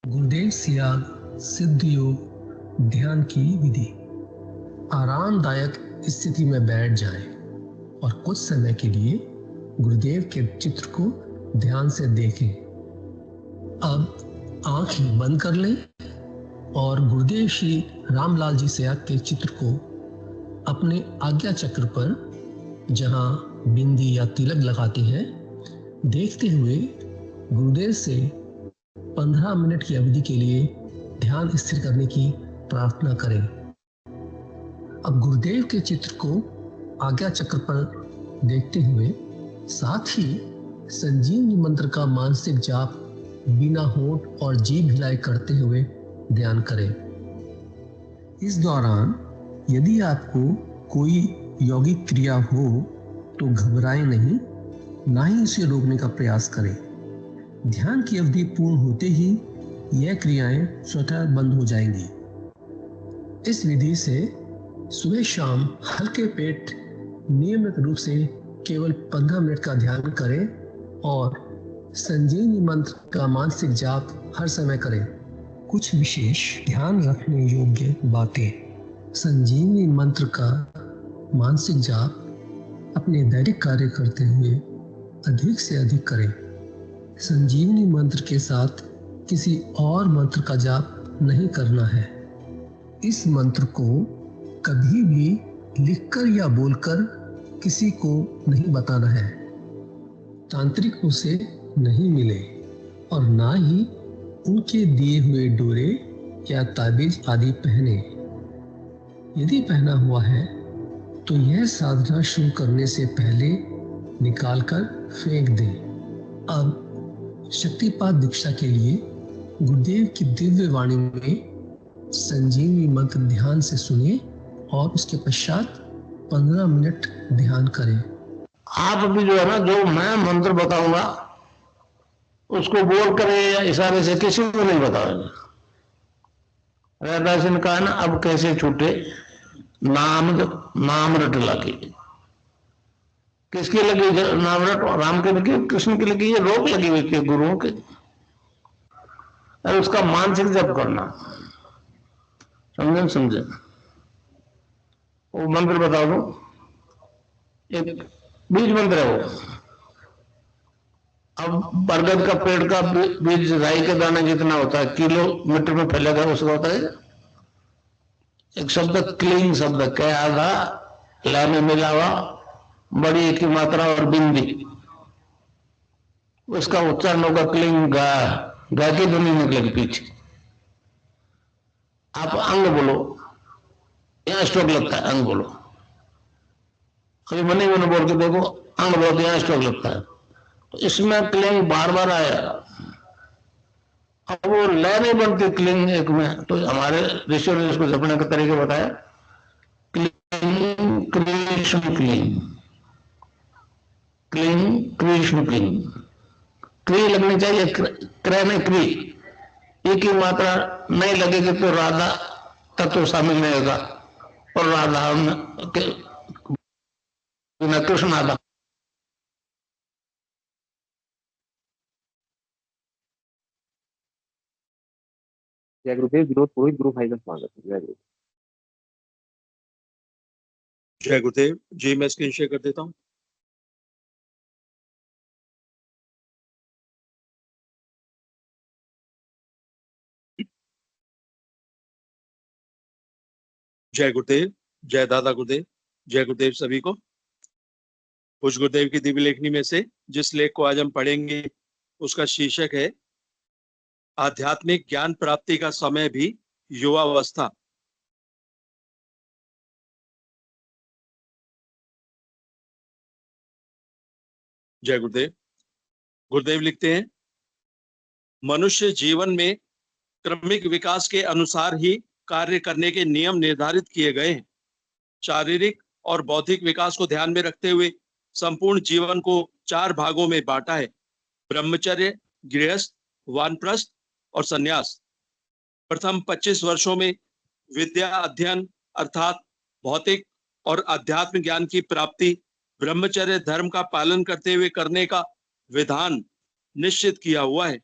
गुरुदेव सियाग सिद्ध योग ध्यान की विधि। आरामदायक स्थिति में बैठ जाएं और कुछ समय के लिए गुरुदेव के चित्र को ध्यान से देखें। अब आंखें बंद कर लें और गुरुदेव श्री रामलाल जी सियाग के चित्र को अपने आज्ञा चक्र पर, जहां बिंदी या तिलक लगाते हैं, देखते हुए गुरुदेव से 15 मिनट की अवधि के लिए ध्यान स्थिर करने की प्रार्थना करें। अब गुरुदेव के चित्र को आज्ञा चक्र पर देखते हुए साथ ही संजीवनी मंत्र का मानसिक जाप बिना होंठ और जीभ हिलाए करते हुए ध्यान करें। इस दौरान यदि आपको कोई यौगिक क्रिया हो तो घबराएं नहीं, ना ही इसे रोकने का प्रयास करें। ध्यान की अवधि पूर्ण होते ही यह क्रियाएं स्वतः बंद हो जाएंगी। इस विधि से सुबह शाम हल्के पेट नियमित रूप से केवल 15 मिनट का ध्यान करें और संजीवनी मंत्र का मानसिक जाप हर समय करें। कुछ विशेष ध्यान रखने योग्य बातें। संजीवनी मंत्र का मानसिक जाप अपने दैनिक कार्य करते हुए अधिक से अधिक करें। संजीवनी मंत्र के साथ किसी और मंत्र का जाप नहीं करना है। इस मंत्र को कभी भी लिखकर या बोलकर किसी को नहीं बताना है। तांत्रिकों से नहीं मिले और ना ही उनके दिए हुए डोरे या ताबीज आदि पहने। यदि पहना हुआ है तो यह साधना शुरू करने से पहले निकालकर फेंक दें। अब शक्तिपात दीक्षा के लिए गुरुदेव की दिव्य वाणी में संजीवनी मंत्र ध्यान से सुनिए और उसके पश्चात 15 मिनट ध्यान करें। आप भी जो है ना, जो मैं मंत्र बताऊंगा उसको बोल करे या इशारे से किसी को नहीं बताओगे। रैदास ने कहा ना, अब कैसे छूटे नाम रट लगी। किसकी लगी नाम रट? राम की लगी, कृष्ण की लगी, ये रोक लगी हुई थी गुरुओं के। और उसका मानसिक जप करना, समझे? वो मंत्र बता दो, एक बीज मंत्र है वो। अब बरगद का पेड़ का बीज राई के दाने जितना होता है, किलोमीटर में फैलेगा, उसका होता है एक शब्द क्लीन शब्द, क्या आधा ला में मिला हुआ, बड़ी की मात्रा और बिंदी, उसका उच्चारण होगा क्लीन गा। गा की ध्वनि निकलेगी पीछे। आप अंग बोलो, यहां स्ट्रोक लगता है, अंग बोलो। कभी मनी मैंने बोल के देखो, अंग बोलो, यहां स्ट्रोक लगता है। तो इसमें क्लिंग बार बार आया। अब वो लय नहीं बनती क्लिंग एक में, तो हमारे ऋषियों ने इसको जपने का तरीका बताया। Cling Krishna cling, cling Krishna cling. क्री लगनी चाहिए, क्रय में क्री। एक ही मात्रा नहीं लगेगी तो राधा तत्व शामिल नहीं होगा, और राधा कृष्ण आधा। जय गुरुदेव। विनोद पुरोहित, गुरु भाई का स्वागत है। जय गुरुदेव। जय गुरुदेव जी। मैं स्क्रीन शेयर कर देता हूँ। जय गुरुदेव, जय दादा गुरुदेव, जय गुरुदेव सभी को। कुछ गुरुदेव की दिव्य लेखनी में से जिस लेख को आज हम पढ़ेंगे उसका शीर्षक है आध्यात्मिक ज्ञान प्राप्ति का समय भी युवावस्था। जय गुरुदेव। गुरुदेव लिखते हैं, मनुष्य जीवन में क्रमिक विकास के अनुसार ही कार्य करने के नियम निर्धारित किए गए हैं। शारीरिक और बौद्धिक विकास को ध्यान में रखते हुए संपूर्ण जीवन को 4 भागों में बांटा है: ब्रह्मचर्य, गृहस्थ, वानप्रस्थ और संन्यास। प्रथम 25 वर्षों में विद्या अध्ययन अर्थात भौतिक और अध्यात्म ज्ञान की प्राप्ति ब्रह्मचर्य धर्म का पालन करते हुए करने का विधान निश्चित किया हुआ है।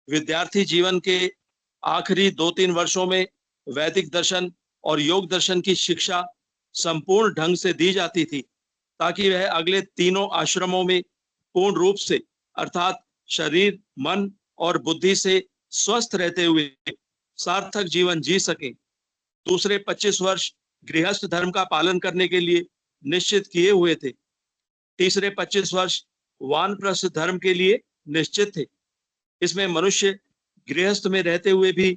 विद्यार्थी जीवन के आखिरी 2-3 वर्षों में वैदिक दर्शन और योग दर्शन की शिक्षा संपूर्ण ढंग से दी जाती थी, ताकि वह अगले तीनों आश्रमों में पूर्ण रूप से अर्थात शरीर, मन और बुद्धि से स्वस्थ रहते हुए सार्थक जीवन जी सकें। दूसरे 25 वर्ष गृहस्थ धर्म का पालन करने के लिए निश्चित किए हुए थे। तीसरे 25 वर्ष वानप्रस्थ धर्म के लिए निश्चित थे। इसमें मनुष्य गृहस्थ में रहते हुए भी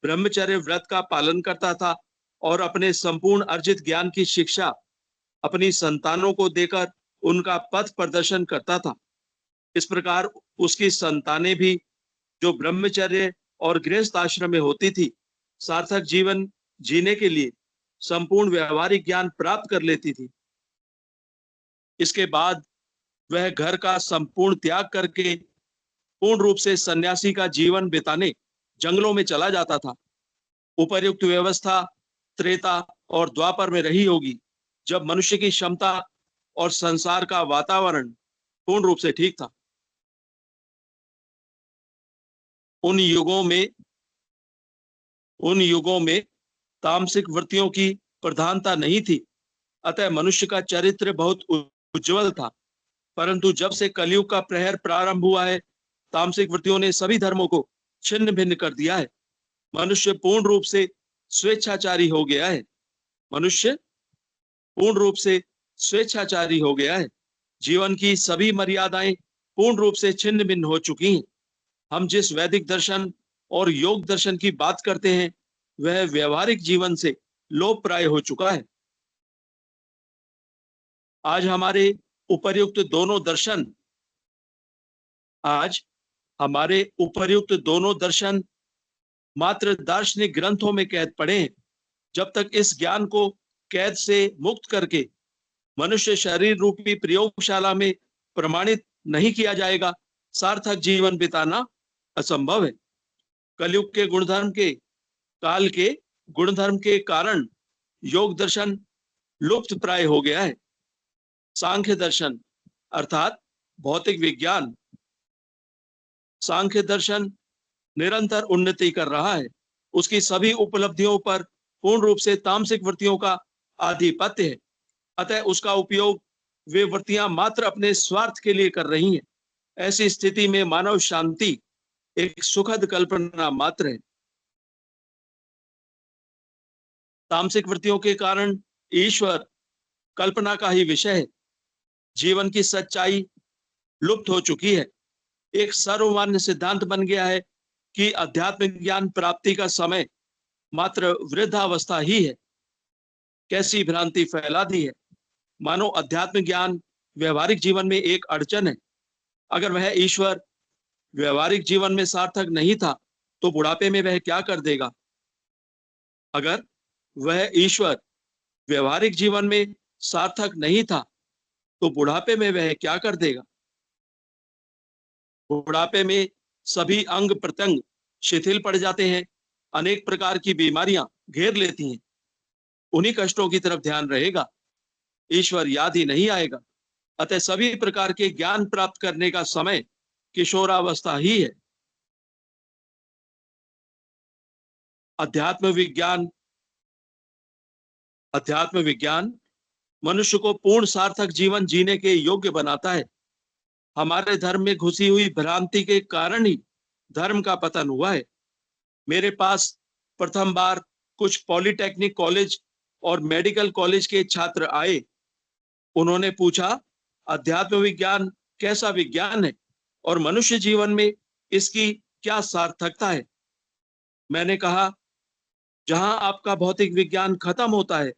ब्रह्मचर्य व्रत का पालन करता था और अपने संपूर्ण अर्जित ज्ञान की शिक्षा अपनी संतानों को देकर उनका पथ प्रदर्शन करता था। इस प्रकार उसकी संतानें भी, जो ब्रह्मचर्य और गृहस्थ आश्रम में होती थी, सार्थक जीवन जीने के लिए संपूर्ण व्यवहारिक ज्ञान प्राप्त कर लेती थी। इसके बाद वह घर का संपूर्ण त्याग करके पूर्ण रूप से सन्यासी का जीवन बिताने जंगलों में चला जाता था। उपर्युक्त व्यवस्था त्रेता और द्वापर में रही होगी, जब मनुष्य की क्षमता और संसार का वातावरण पूर्ण रूप से ठीक था। उन युगों में तामसिक वृत्तियों की प्रधानता नहीं थी, अतः मनुष्य का चरित्र बहुत उज्जवल था। परंतु जब से कलयुग का प्रहर प्रारंभ हुआ है, तामसिक वृत्तियों ने सभी धर्मों को छिन्न भिन्न कर दिया है। मनुष्य पूर्ण रूप से स्वेच्छाचारी हो गया है। जीवन की सभी मर्यादाएं पूर्ण रूप से छिन्न भिन्न हो चुकी हैं। हम जिस वैदिक दर्शन और योग दर्शन की बात करते हैं, वह व्यवहारिक जीवन से लोप प्राय हो चुका है। आज हमारे उपर्युक्त दोनों दर्शन मात्र दार्शनिक ग्रंथों में कैद पड़े हैं। जब तक इस ज्ञान को कैद से मुक्त करके मनुष्य शरीर रूपी प्रयोगशाला में प्रमाणित नहीं किया जाएगा, सार्थक जीवन बिताना असंभव है। कलयुग के गुणधर्म के कारण योग दर्शन लुप्त प्राय हो गया है। सांख्य दर्शन अर्थात भौतिक विज्ञान, सांख्य दर्शन निरंतर उन्नति कर रहा है। उसकी सभी उपलब्धियों पर पूर्ण रूप से तामसिक वृत्तियों का आधिपत्य है। अतः उसका उपयोग वे वृत्तियां मात्र अपने स्वार्थ के लिए कर रही हैं। ऐसी स्थिति में मानव शांति एक सुखद कल्पना मात्र है। तामसिक वृत्तियों के कारण ईश्वर कल्पना का ही विषय है। जीवन की सच्चाई लुप्त हो चुकी है। एक सर्वमान्य सिद्धांत बन गया है कि आध्यात्मिक ज्ञान प्राप्ति का समय मात्र वृद्धावस्था ही है। कैसी भ्रांति फैला दी है, मानो अध्यात्मिक ज्ञान व्यवहारिक जीवन में एक अड़चन है। अगर वह ईश्वर व्यवहारिक जीवन में सार्थक नहीं था, तो बुढ़ापे में वह क्या कर देगा? अगर वह ईश्वर व्यवहारिक जीवन में सार्थक नहीं था, तो बुढ़ापे में वह क्या कर देगा? बुढ़ापे में सभी अंग प्रत्यंग शिथिल पड़ जाते हैं, अनेक प्रकार की बीमारियां घेर लेती हैं। उन्हीं कष्टों की तरफ ध्यान रहेगा, ईश्वर याद ही नहीं आएगा। अतः सभी प्रकार के ज्ञान प्राप्त करने का समय किशोरावस्था ही है। अध्यात्म विज्ञान मनुष्य को पूर्ण सार्थक जीवन जीने के योग्य बनाता है। हमारे धर्म में घुसी हुई भ्रांति के कारण ही धर्म का पतन हुआ है। मेरे पास प्रथम बार कुछ पॉलिटेक्निक कॉलेज और मेडिकल कॉलेज के छात्र आए। उन्होंने पूछा, अध्यात्म विज्ञान कैसा विज्ञान है और मनुष्य जीवन में इसकी क्या सार्थकता है? मैंने कहा, जहां आपका भौतिक विज्ञान खत्म होता है,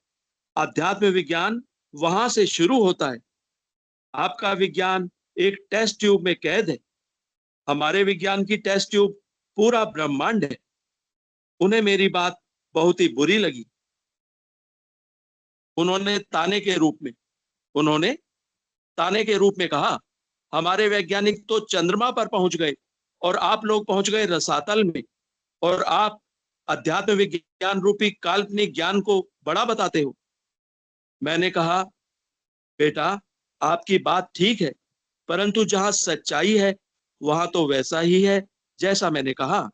अध्यात्म विज्ञान वहां से शुरू होता है। आपका विज्ञान एक टेस्ट ट्यूब में कैद है। हमारे विज्ञान की टेस्ट ट्यूब पूरा ब्रह्मांड है। उन्हें मेरी बात बहुत ही बुरी लगी। उन्होंने ताने के रूप में कहा, हमारे वैज्ञानिक तो चंद्रमा पर पहुंच गए और आप लोग पहुंच गए रसातल में, और आप अध्यात्म विज्ञान रूपी काल्पनिक ज्ञान को बड़ा बताते हो। मैंने कहा, बेटा, आपकी बात ठीक है, परंतु जहां सच्चाई है वहां तो वैसा ही है जैसा मैंने कहा।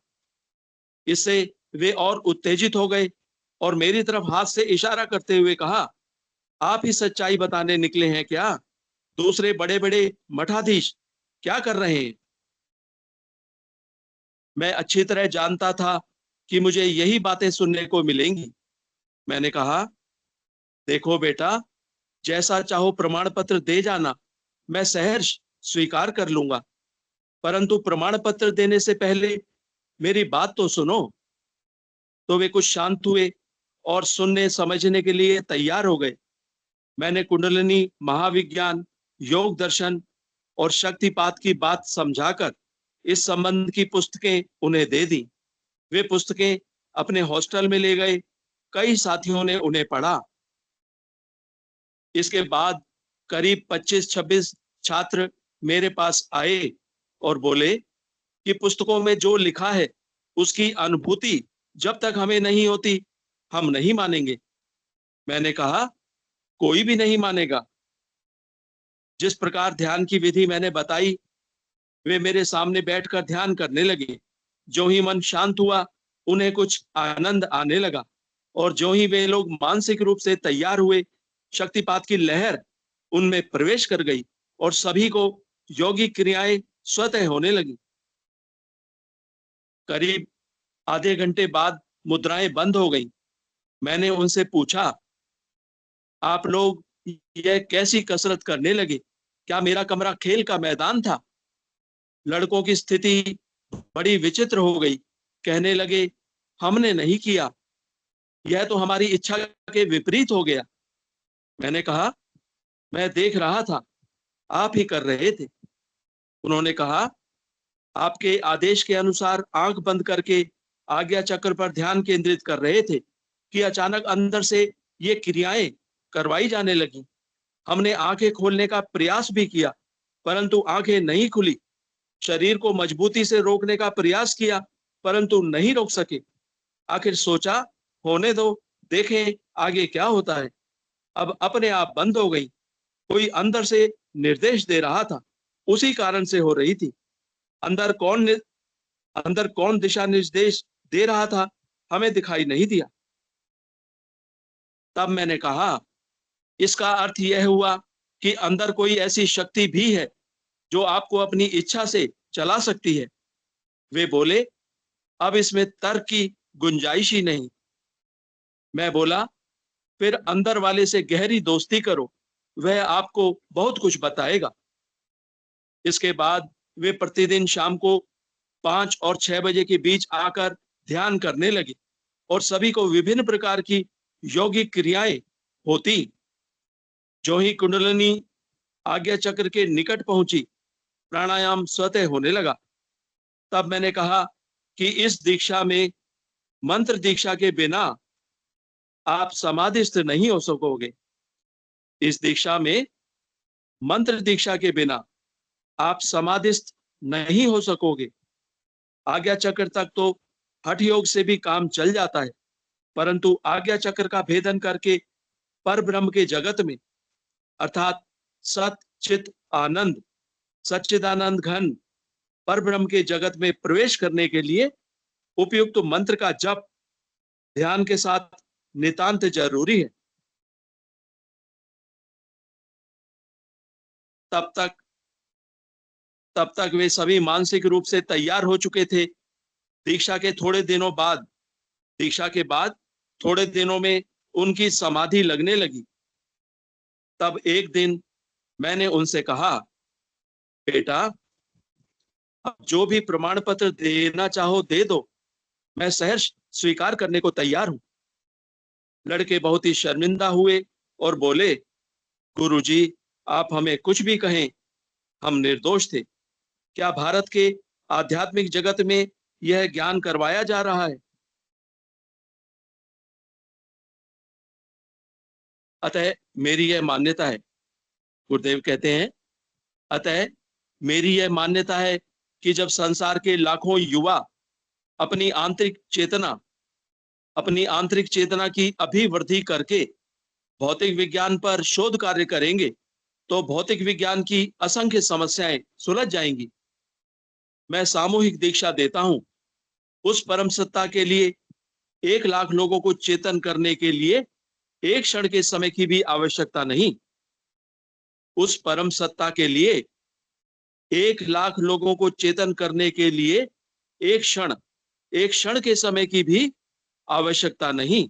इससे वे और उत्तेजित हो गए और मेरी तरफ हाथ से इशारा करते हुए कहा, आप ही सच्चाई बताने निकले हैं क्या? दूसरे बड़े बड़े मठाधीश क्या कर रहे हैं? मैं अच्छी तरह जानता था कि मुझे यही बातें सुनने को मिलेंगी। मैंने कहा, देखो बेटा, जैसा चाहो प्रमाण पत्र दे जाना, मैं सहर्ष स्वीकार कर लूंगा, परंतु प्रमाण पत्र देने से पहले मेरी बात तो सुनो। तो वे कुछ शांत हुए और सुनने समझने के लिए तैयार हो गए। मैंने कुंडलिनी, महाविज्ञान, योग दर्शन और शक्तिपात की बात समझाकर इस संबंध की पुस्तकें उन्हें दे दी। वे पुस्तकें अपने हॉस्टल में ले गए। कई साथियों ने उन्हें पढ़ा। इसके बाद करीब 25-26 छात्र मेरे पास आए और बोले कि पुस्तकों में जो लिखा है उसकी अनुभूति जब तक हमें नहीं होती, हम नहीं मानेंगे। मैंने कहा, कोई भी नहीं मानेगा। जिस प्रकार ध्यान की विधि मैंने बताई, वे मेरे सामने बैठकर ध्यान करने लगे। जो ही मन शांत हुआ, उन्हें कुछ आनंद आने लगा और जो ही वे लोग मानसिक रूप से तैयार हुए, शक्तिपात की लहर उनमें प्रवेश कर गई और सभी को योगिक क्रियाएं स्वतः होने लगी। करीब आधे घंटे बाद मुद्राएं बंद हो गई। मैंने उनसे पूछा, आप लोग यह कैसी कसरत करने लगे? क्या मेरा कमरा खेल का मैदान था? लड़कों की स्थिति बड़ी विचित्र हो गई। कहने लगे, हमने नहीं किया, यह तो हमारी इच्छा के विपरीत हो गया। मैंने कहा, मैं देख रहा था, आप ही कर रहे थे। उन्होंने कहा, आपके आदेश के अनुसार आंख बंद करके आज्ञा चक्र पर ध्यान केंद्रित कर रहे थे कि अचानक अंदर से ये क्रियाएं करवाई जाने लगी। हमने आंखें खोलने का प्रयास भी किया, परंतु आंखें नहीं खुली। शरीर को मजबूती से रोकने का प्रयास किया, परंतु नहीं रोक सके। आखिर सोचा, होने दो, देखें आगे क्या होता है। अब अपने आप बंद हो गई। कोई अंदर से निर्देश दे रहा था, उसी कारण से हो रही थी। अंदर कौन दिशा निर्देश दे रहा था, हमें दिखाई नहीं दिया। तब मैंने कहा, इसका अर्थ यह हुआ कि अंदर कोई ऐसी शक्ति भी है जो आपको अपनी इच्छा से चला सकती है। वे बोले, अब इसमें तर्क की गुंजाइश ही नहीं। मैं बोला, फिर अंदर वाले से गहरी दोस्ती करो, वह आपको बहुत कुछ बताएगा। इसके बाद वे प्रतिदिन शाम को 5 और 6 बजे के बीच आकर ध्यान करने लगे और सभी को विभिन्न प्रकार की योगिक क्रियाएं होती। जो ही कुंडलिनी आज्ञा चक्र के निकट पहुंची, प्राणायाम स्वतः होने लगा। तब मैंने कहा कि इस दीक्षा में मंत्र दीक्षा के बिना आप समाधिस्थ नहीं हो सकोगे। इस दीक्षा में मंत्र दीक्षा के बिना आप समाधिस्थ नहीं हो सकोगे। आज्ञा चक्र तक तो हठ योग से भी काम चल जाता है, परंतु आज्ञा चक्र का भेदन करके पर ब्रह्म के जगत में अर्थात सत चित आनंद, सच्चिदानंद घन पर ब्रह्म के जगत में प्रवेश करने के लिए उपयुक्त मंत्र का जप ध्यान के साथ नितांत जरूरी है। तब तक वे सभी मानसिक रूप से तैयार हो चुके थे। दीक्षा के बाद थोड़े दिनों में उनकी समाधि लगने लगी। तब एक दिन मैंने उनसे कहा, बेटा, अब जो भी प्रमाण पत्र देना चाहो दे दो, मैं सहर्ष स्वीकार करने को तैयार हूं। लड़के बहुत ही शर्मिंदा हुए और बोले, गुरुजी, आप हमें कुछ भी कहें, हम निर्दोष थे। क्या भारत के आध्यात्मिक जगत में यह ज्ञान करवाया जा रहा है? अतः मेरी यह मान्यता है, गुरुदेव कहते हैं, अतः मेरी यह मान्यता है कि जब संसार के लाखों युवा अपनी आंतरिक चेतना की अभिवृद्धि करके भौतिक विज्ञान पर शोध कार्य करेंगे, तो भौतिक विज्ञान की असंख्य समस्याएं सुलझ जाएंगी। मैं सामूहिक दीक्षा देता हूं। उस परम सत्ता के लिए 1 लाख लोगों को चेतन करने के लिए एक क्षण के समय की भी आवश्यकता नहीं। उस परम सत्ता के लिए 1 लाख लोगों को चेतन करने के लिए एक क्षण के समय की भी आवश्यकता नहीं।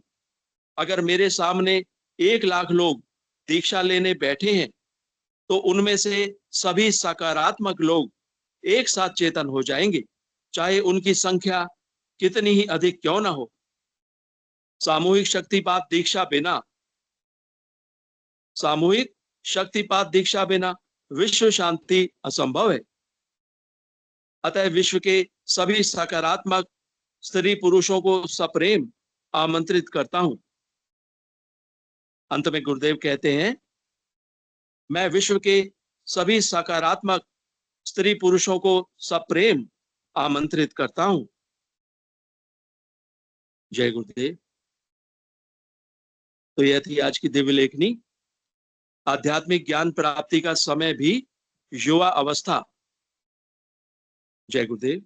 अगर मेरे सामने 1 लाख लोग दीक्षा लेने बैठे हैं तो उनमें से सभी सकारात्मक लोग एक साथ चेतन हो जाएंगे, चाहे उनकी संख्या कितनी ही अधिक क्यों ना हो। सामूहिक शक्तिपात दीक्षा बिना विश्व शांति असंभव है। अतः विश्व के सभी सकारात्मक स्त्री पुरुषों को सप्रेम आमंत्रित करता हूं। अंत में गुरुदेव कहते हैं, मैं विश्व के सभी सकारात्मक स्त्री पुरुषों को सप्रेम आमंत्रित करता हूं। जय गुरुदेव। तो यह थी आज की दिव्य लेखनी। आध्यात्मिक ज्ञान प्राप्ति का समय भी युवा अवस्था। जय गुरुदेव,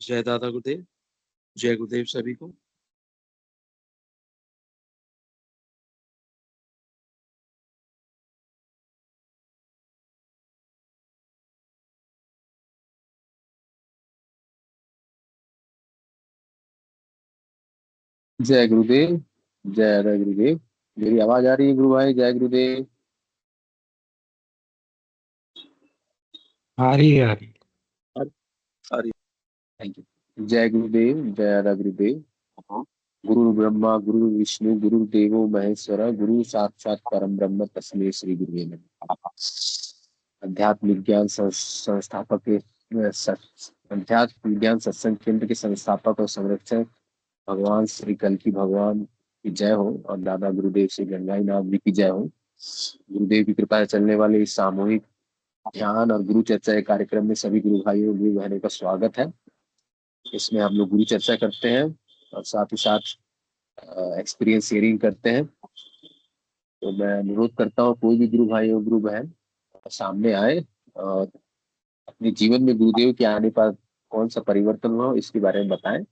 जय दादा गुरुदेव, जय गुरुदेव सभी को। जय गुरुदेव, जय गुरुदेव। मेरी आवाज आ रही है गुरु भाई? जय गुरुदेव। आ रही है। Thank you. जय गुरुदेव, जय गुरुदेव। गुरु ब्रह्मा गुरु विष्णु गुरु देवो महेश्वर गुरु साक्षात परम ब्रह्म तस्मै श्री गुरुवे नमः। अध्यात्म विज्ञान संस्थापक के अध्यात्म विज्ञान सत्संग केंद्र के संस्थापक और संरक्षक भगवान श्री कल्की भगवान की जय हो और दादा गुरुदेव श्री गंगाई नाथ जी की जय हो। गुरुदेव की कृपा से चलने वाले इस सामूहिक ध्यान और गुरु चर्चा के कार्यक्रम में सभी गुरु भाइयों गुरु बहनों का स्वागत है। इसमें हम लोग गुरु चर्चा करते हैं और साथ ही साथ एक्सपीरियंस शेयरिंग करते हैं। तो मैं अनुरोध करता हूँ कोई भी गुरु भाई और गुरु बहन सामने आए और अपने जीवन में गुरुदेव के आने पर कौन सा परिवर्तन हुआ इसके बारे में बताएं।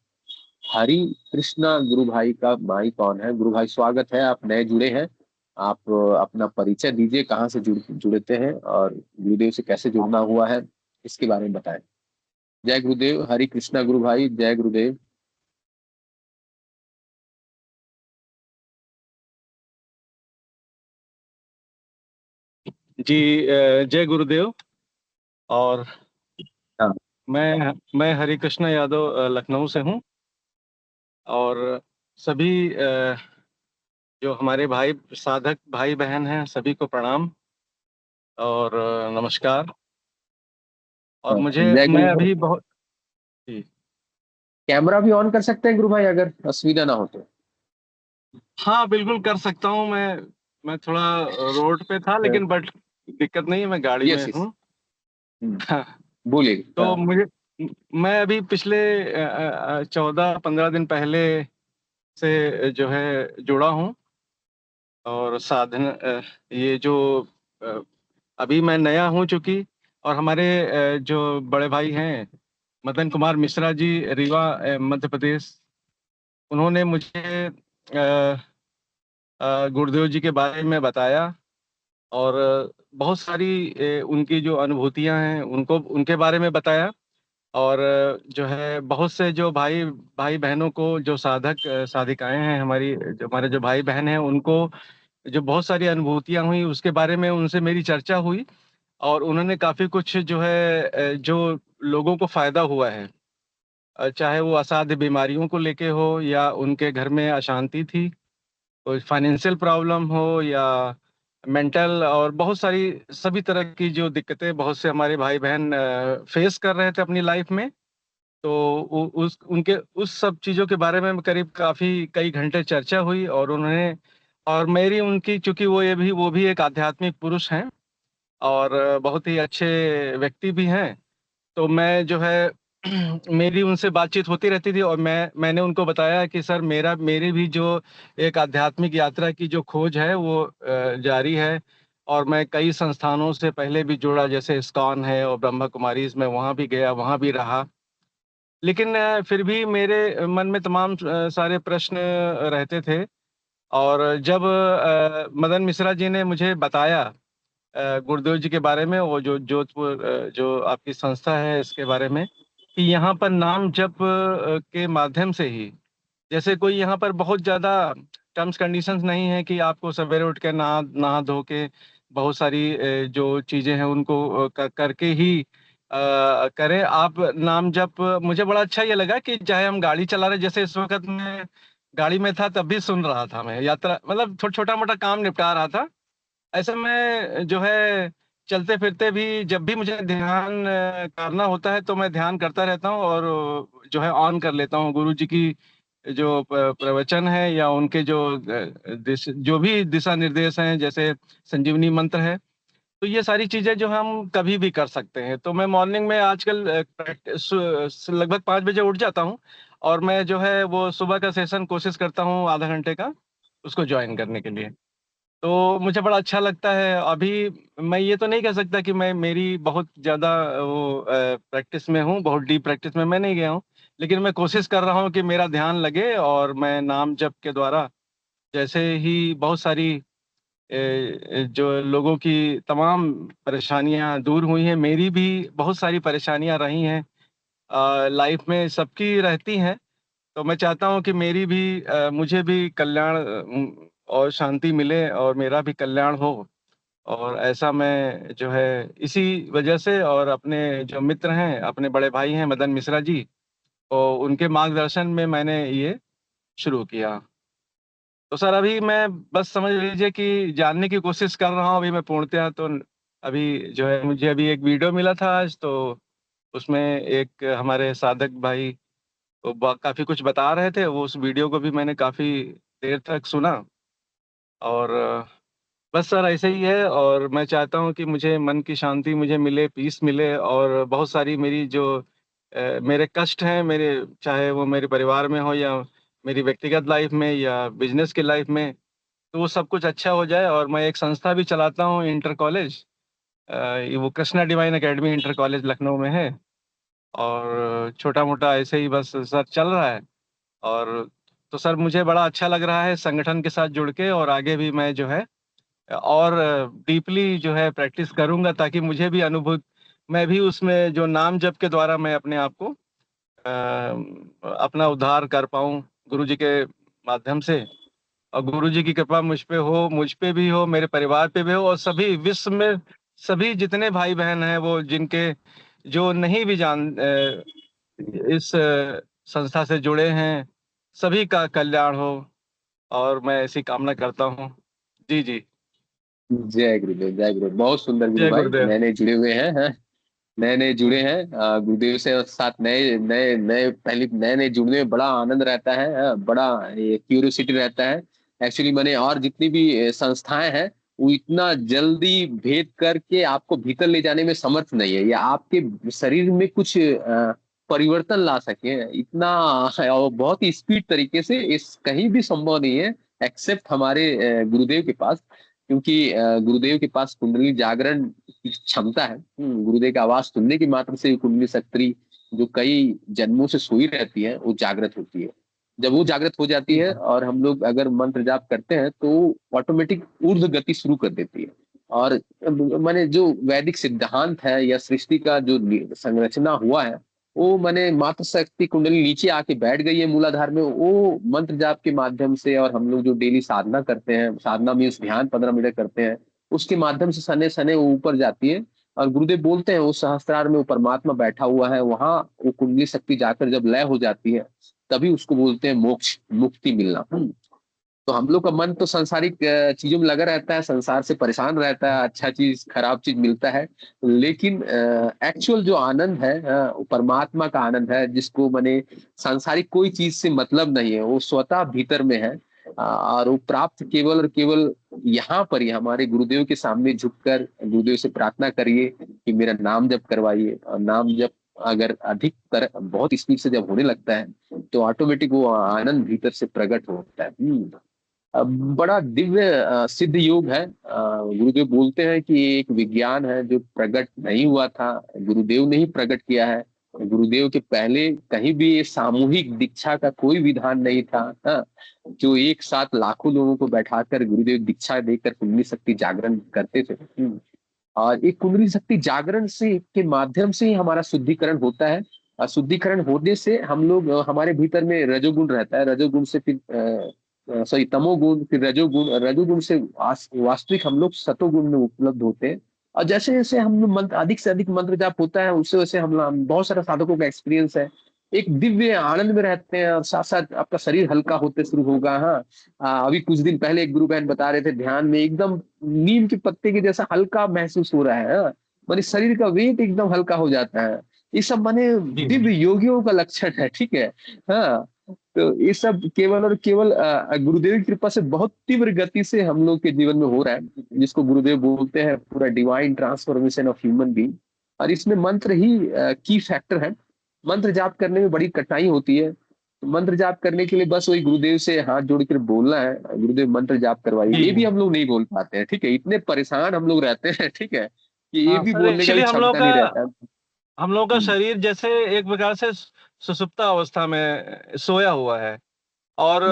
हरि कृष्णा गुरु भाई का माई कौन है? गुरु भाई स्वागत है, आप नए जुड़े हैं, आप अपना परिचय दीजिए, कहाँ से जुड़ते हैं और गुरुदेव से कैसे जुड़ना हुआ है इसके बारे में बताएं। जय गुरुदेव। हरि कृष्णा गुरु भाई, जय गुरुदेव। जी जय गुरुदेव। और हाँ। मैं हरि कृष्णा यादव लखनऊ से हूँ और सभी जो हमारे भाई साधक भाई बहन हैं सभी को प्रणाम और नमस्कार। और मैं अभी बहुत जी। कैमरा भी ऑन कर सकते हैं गुरु भाई अगर असुविधा ना हो तो? हाँ बिल्कुल कर सकता हूँ। मैं थोड़ा रोड पे था लेकिन बट दिक्कत नहीं है, मैं गाड़ी में हूँ। बोलिए। तो मैं अभी पिछले 14-15 दिन पहले से जो है जुड़ा हूँ और साधन ये जो अभी मैं नया हूँ चूंकि, और हमारे जो बड़े भाई हैं मदन कुमार मिश्रा जी रीवा मध्य प्रदेश, उन्होंने मुझे गुरुदेव जी के बारे में बताया और बहुत सारी उनकी जो अनुभूतियां हैं उनके बारे में बताया। और जो है बहुत से जो भाई बहनों को जो साधक साधिकाएं हैं हमारे जो भाई बहन हैं उनको जो बहुत सारी अनुभूतियां हुई उसके बारे में उनसे मेरी चर्चा हुई और उन्होंने काफी कुछ जो है जो लोगों को फायदा हुआ है, चाहे वो असाध्य बीमारियों को लेके हो या उनके घर में अशांति थी, कोई फाइनेंशियल प्रॉब्लम हो या मेंटल, और बहुत सारी सभी तरह की जो दिक्कतें बहुत से हमारे भाई बहन फेस कर रहे थे अपनी लाइफ में। तो उस सब चीज़ों के बारे में करीब कई घंटे चर्चा हुई और मेरी उनकी, चूंकि वो भी एक आध्यात्मिक पुरुष हैं और बहुत ही अच्छे व्यक्ति भी हैं, तो मैं जो है मेरी उनसे बातचीत होती रहती थी और मैंने उनको बताया कि सर मेरी भी जो एक आध्यात्मिक यात्रा की जो खोज है वो जारी है और मैं कई संस्थानों से पहले भी जुड़ा, जैसे इस्कॉन है और ब्रह्मा कुमारीज में वहाँ भी गया, वहाँ भी रहा लेकिन फिर भी मेरे मन में तमाम सारे प्रश्न रहते थे। और जब मदन मिश्रा जी ने मुझे बताया गुरुदेव जी के बारे में, वो जो जोधपुर जो आपकी संस्था है इसके बारे में, कि यहाँ पर नाम जप के माध्यम से ही, जैसे कोई यहाँ पर बहुत ज्यादा टर्म्स कंडीशंस नहीं है कि आपको सवेरे उठ के नहा नहा धो के बहुत सारी जो चीजें हैं उनको करके ही करें आप नाम जप। मुझे बड़ा अच्छा ये लगा कि चाहे हम गाड़ी चला रहे, जैसे इस वक्त मैं गाड़ी में था तब भी सुन रहा था, मैं यात्रा मतलब छोटा मोटा काम निपटा रहा था। ऐसे में जो है चलते फिरते भी जब भी मुझे ध्यान करना होता है तो मैं ध्यान करता रहता हूँ, और जो है ऑन कर लेता हूँ गुरु जी की जो प्रवचन है या उनके जो जो भी दिशा निर्देश हैं, जैसे संजीवनी मंत्र है। तो ये सारी चीजें जो हम कभी भी कर सकते हैं। तो मैं मॉर्निंग में आजकल लगभग 5 बजे उठ जाता हूँ, और मैं जो है वो सुबह का सेशन कोशिश करता हूँ आधा घंटे का उसको ज्वाइन करने के लिए। तो मुझे बड़ा अच्छा लगता है। अभी मैं ये तो नहीं कह सकता कि मैं मेरी बहुत ज़्यादा वो प्रैक्टिस में हूँ, बहुत डीप प्रैक्टिस में मैं नहीं गया हूँ, लेकिन मैं कोशिश कर रहा हूँ कि मेरा ध्यान लगे और मैं नाम जप के द्वारा, जैसे ही बहुत सारी जो लोगों की तमाम परेशानियां दूर हुई हैं, मेरी भी बहुत सारी परेशानियां रही हैं लाइफ में, सबकी रहती हैं। तो मैं चाहता हूँ कि मेरी भी मुझे भी कल्याण और शांति मिले और मेरा भी कल्याण हो। और ऐसा मैं जो है इसी वजह से, और अपने जो मित्र हैं, अपने बड़े भाई हैं मदन मिश्रा जी, और उनके मार्गदर्शन में मैंने ये शुरू किया। तो सर अभी मैं बस समझ लीजिए कि जानने की कोशिश कर रहा हूँ। अभी मैं पूर्णतः तो अभी जो है मुझे अभी एक वीडियो मिला था आज, तो उसमें एक हमारे साधक भाई वो काफी कुछ बता रहे थे। वो उस वीडियो को भी मैंने काफी देर तक सुना। और बस सर ऐसे ही है। और मैं चाहता हूँ कि मुझे मन की शांति मुझे मिले, पीस मिले, और बहुत सारी मेरी जो मेरे कष्ट हैं, मेरे चाहे वो मेरे परिवार में हो या मेरी व्यक्तिगत लाइफ में या बिजनेस की लाइफ में, तो वो सब कुछ अच्छा हो जाए। और मैं एक संस्था भी चलाता हूँ, इंटर कॉलेज, वो Krishna divine academy inter college Lucknow में है। और छोटा मोटा ऐसे ही बस सर चल रहा है। और तो सर मुझे बड़ा अच्छा लग रहा है संगठन के साथ जुड़ के, और आगे भी मैं जो है और डीपली जो है प्रैक्टिस करूंगा, ताकि मुझे भी अनुभूत, मैं भी उसमें जो नाम जप के द्वारा मैं अपने आप को अपना उद्धार कर पाऊं गुरु जी के माध्यम से। और गुरु जी की कृपा मुझ पे हो, मुझ पे भी हो, मेरे परिवार पे भी हो, और सभी विश्व में सभी जितने भाई बहन हैं वो जिनके जो नहीं भी इस संस्था से जुड़े हैं, सभी का कल्याण हो। और मैं ऐसी कामना करता हूँ। जी जी। जय गुरुदेव, जय गुरुदेव। बहुत सुंदर गुरु जय भाई, गुरुदेव। नए नए जुड़े हुए हैं, नए नए जुड़े हैं गुरुदेव से साथ, नए नए नए पहले नए नए जुड़ने में बड़ा आनंद रहता है, बड़ा क्यूरियोसिटी रहता है। एक्चुअली मैंने और जितनी भी संस्थाएं हैं वो इतना जल्दी भेद करके आपको भीतर ले जाने में समर्थ नहीं है, या आपके शरीर में कुछ परिवर्तन ला सके इतना और बहुत ही स्पीड तरीके से, इस कहीं भी संभव नहीं है एक्सेप्ट हमारे गुरुदेव के पास। क्योंकि गुरुदेव के पास कुंडली जागरण की क्षमता है। गुरुदेव की आवाज सुनने की मात्र से कुंडली शक्ति जो कई जन्मों से सोई रहती है वो जागृत होती है। जब वो जागृत हो जाती है और हम लोग अगर मंत्र जाप करते हैं तो ऑटोमेटिक ऊर्ध्व गति शुरू कर देती है। और माने जो वैदिक सिद्धांत है या सृष्टि का जो संरचना हुआ है वो माने मात्र शक्ति कुंडली नीचे आके बैठ गई है मूलाधार में, वो मंत्र जाप के माध्यम से। और हम लोग जो डेली साधना करते हैं, साधना मीन्स ध्यान 15 मिनट करते हैं, उसके माध्यम से सने सने वो ऊपर जाती है। और गुरुदेव बोलते हैं वो सहस्त्रार में वो परमात्मा बैठा हुआ है, वहां वो कुंडली शक्ति जाकर जब लय हो जाती है तभी उसको बोलते हैं मोक्ष, मुक्ति मिलना। तो हम लोग का मन तो सांसारिक चीजों में लगा रहता है, संसार से परेशान रहता है, अच्छा चीज खराब चीज मिलता है। लेकिन एक्चुअल जो आनंद है वो परमात्मा का आनंद है, जिसको माने सांसारिक कोई चीज से मतलब नहीं है, वो स्वतः भीतर में है। और वो प्राप्त केवल और केवल यहाँ पर ही हमारे गुरुदेव के सामने झुककर गुरुदेव से प्रार्थना करिए कि मेरा नाम जप करवाइए। और नाम जप अगर अधिक बहुत स्पीड से जब होने लगता है तो ऑटोमेटिक वो आनंद भीतर से प्रकट होता है। बड़ा दिव्य सिद्ध योग है। गुरुदेव बोलते हैं कि एक विज्ञान है जो प्रकट नहीं हुआ था, गुरुदेव ने ही प्रकट किया है। गुरुदेव के पहले कहीं भी ये सामूहिक दीक्षा का कोई विधान नहीं था। हाँ, जो एक साथ लाखों लोगों को बैठाकर गुरुदेव दीक्षा देकर कुंडली शक्ति जागरण करते थे। और एक कुंडली शक्ति जागरण से के माध्यम से ही हमारा शुद्धिकरण होता है। और शुद्धिकरण होने से हम लोग हमारे भीतर में रजोगुण रहता है, रजोगुण से फिर सॉरी तमोगुण, फिर रजोगुण, रजोगुण से वास्तविक हम लोग सतोगुण में उपलब्ध होते हैं। और जैसे जैसे हम लोग मंत्र अधिक से अधिक मंत्र जाप होता है, उससे वैसे हम बहुत सारे साधकों का एक्सपीरियंस है, एक दिव्य आनंद में रहते हैं और साथ साथ आपका शरीर हल्का होते शुरू होगा। हाँ, अभी कुछ दिन पहले एक गुरु बहन बता रहे थे, ध्यान में एकदम नीम के पत्ते के जैसा हल्का महसूस हो रहा है। हाँ, माने शरीर का वेट एकदम हल्का हो जाता है। ये सब माने दिव्य योगियों का लक्षण है। ठीक है। हाँ, तो ये सब केवल और केवल गुरुदेव की कृपा से बहुत तीव्र गति से हम लोग के जीवन में हो रहा है, जिसको गुरुदेव बोलते हैं पूरा divine transformation of human being. और इसमें मंत्र ही की फैक्टर है। मंत्र जाप करने में बड़ी कठिनाई होती है। मंत्र जाप करने के लिए बस वही गुरुदेव से हाथ जोड़कर बोलना है, गुरुदेव मंत्र जाप करवाइए, ये भी हम लोग नहीं बोल पाते हैं। ठीक है, इतने परेशान हम लोग रहते हैं। ठीक है, कि ये हाँ भी सर, बोलने का भी एक्चुअली क्षमता नहीं रहता है। हम लोगों का शरीर जैसे एक प्रकार से सुषुप्ता अवस्था में सोया हुआ है। और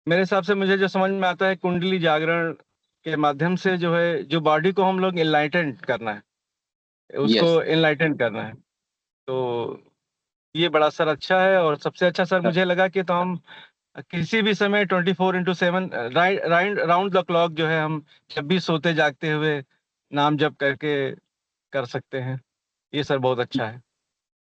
मेरे हिसाब से मुझे जो समझ में आता है, कुंडली जागरण के माध्यम से जो है, जो बॉडी को हम लोग इनलाइटन करना है, उसको यस। इनलाइटन करना है। तो ये बड़ा सर अच्छा है। और सबसे अच्छा सर मुझे लगा कि तो हम किसी भी समय 24/7 राउंड द क्लॉक जो है, हम जब भी सोते जागते हुए नाम जप करके कर सकते हैं। ये सर बहुत अच्छा है।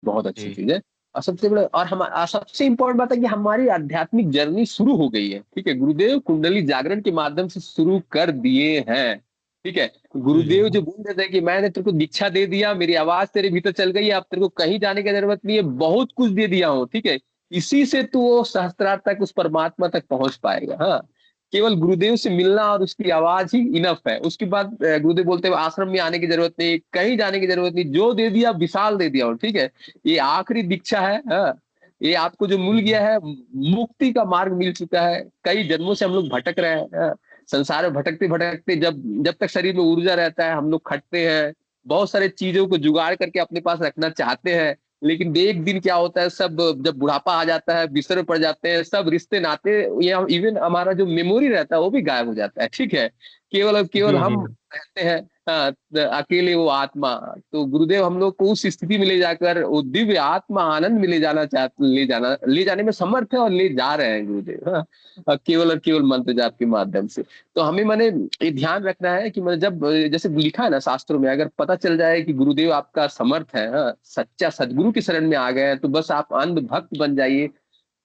बहुत अच्छी जी चीज है। और सबसे बड़ा और हमारा सबसे इम्पोर्टेंट बात है कि हमारी आध्यात्मिक जर्नी शुरू हो गई है। ठीक है, गुरुदेव कुंडली जागरण के माध्यम से शुरू कर दिए हैं। ठीक है, गुरुदेव जो बोल देते हैं कि मैंने तेरे को दीक्षा दे दिया, मेरी आवाज तेरे भीतर चल गई, अब तेरे को कहीं जाने की जरूरत नहीं है, बहुत कुछ दे दिया हूँ। ठीक है, इसी से तू वो सहस्त्रार तक उस परमात्मा तक पहुंच पाएगा। हाँ, केवल गुरुदेव से मिलना और उसकी आवाज ही इनफ है। उसके बाद गुरुदेव बोलते हैं आश्रम में आने की जरूरत नहीं, कहीं जाने की जरूरत नहीं, जो दे दिया विशाल दे दिया। और ठीक है, ये आखिरी दीक्षा है। हाँ, ये आपको जो मिल गया है, मुक्ति का मार्ग मिल चुका है। कई जन्मों से हम लोग भटक रहे हैं। हाँ, संसार में भटकते भटकते जब जब तक शरीर में ऊर्जा रहता है हम लोग खटते हैं, बहुत सारे चीजों को जुगाड़ करके अपने पास रखना चाहते हैं। लेकिन एक दिन क्या होता है, सब जब बुढ़ापा आ जाता है, बिस्तर में पड़ जाते हैं, सब रिश्ते नाते, या इवन हमारा जो मेमोरी रहता है वो भी गायब हो जाता है। ठीक है, केवल और केवल जी जी हम रहते हैं। हाँ, अकेले वो आत्मा। तो गुरुदेव हम लोग को उस स्थिति में ले जाकर वो दिव्य आत्मा आनंद में ले जाने में समर्थ है और ले जा रहे हैं गुरुदेव। हाँ, केवल और केवल मंत्र जाप के माध्यम से। तो हमें मैंने ये ध्यान रखना है कि मैंने जब जैसे लिखा है ना शास्त्रों में, अगर पता चल जाए कि गुरुदेव आपका समर्थ है, हाँ, सच्चा सदगुरु की शरण में आ गए हैं, तो बस आप अंध भक्त बन जाइए।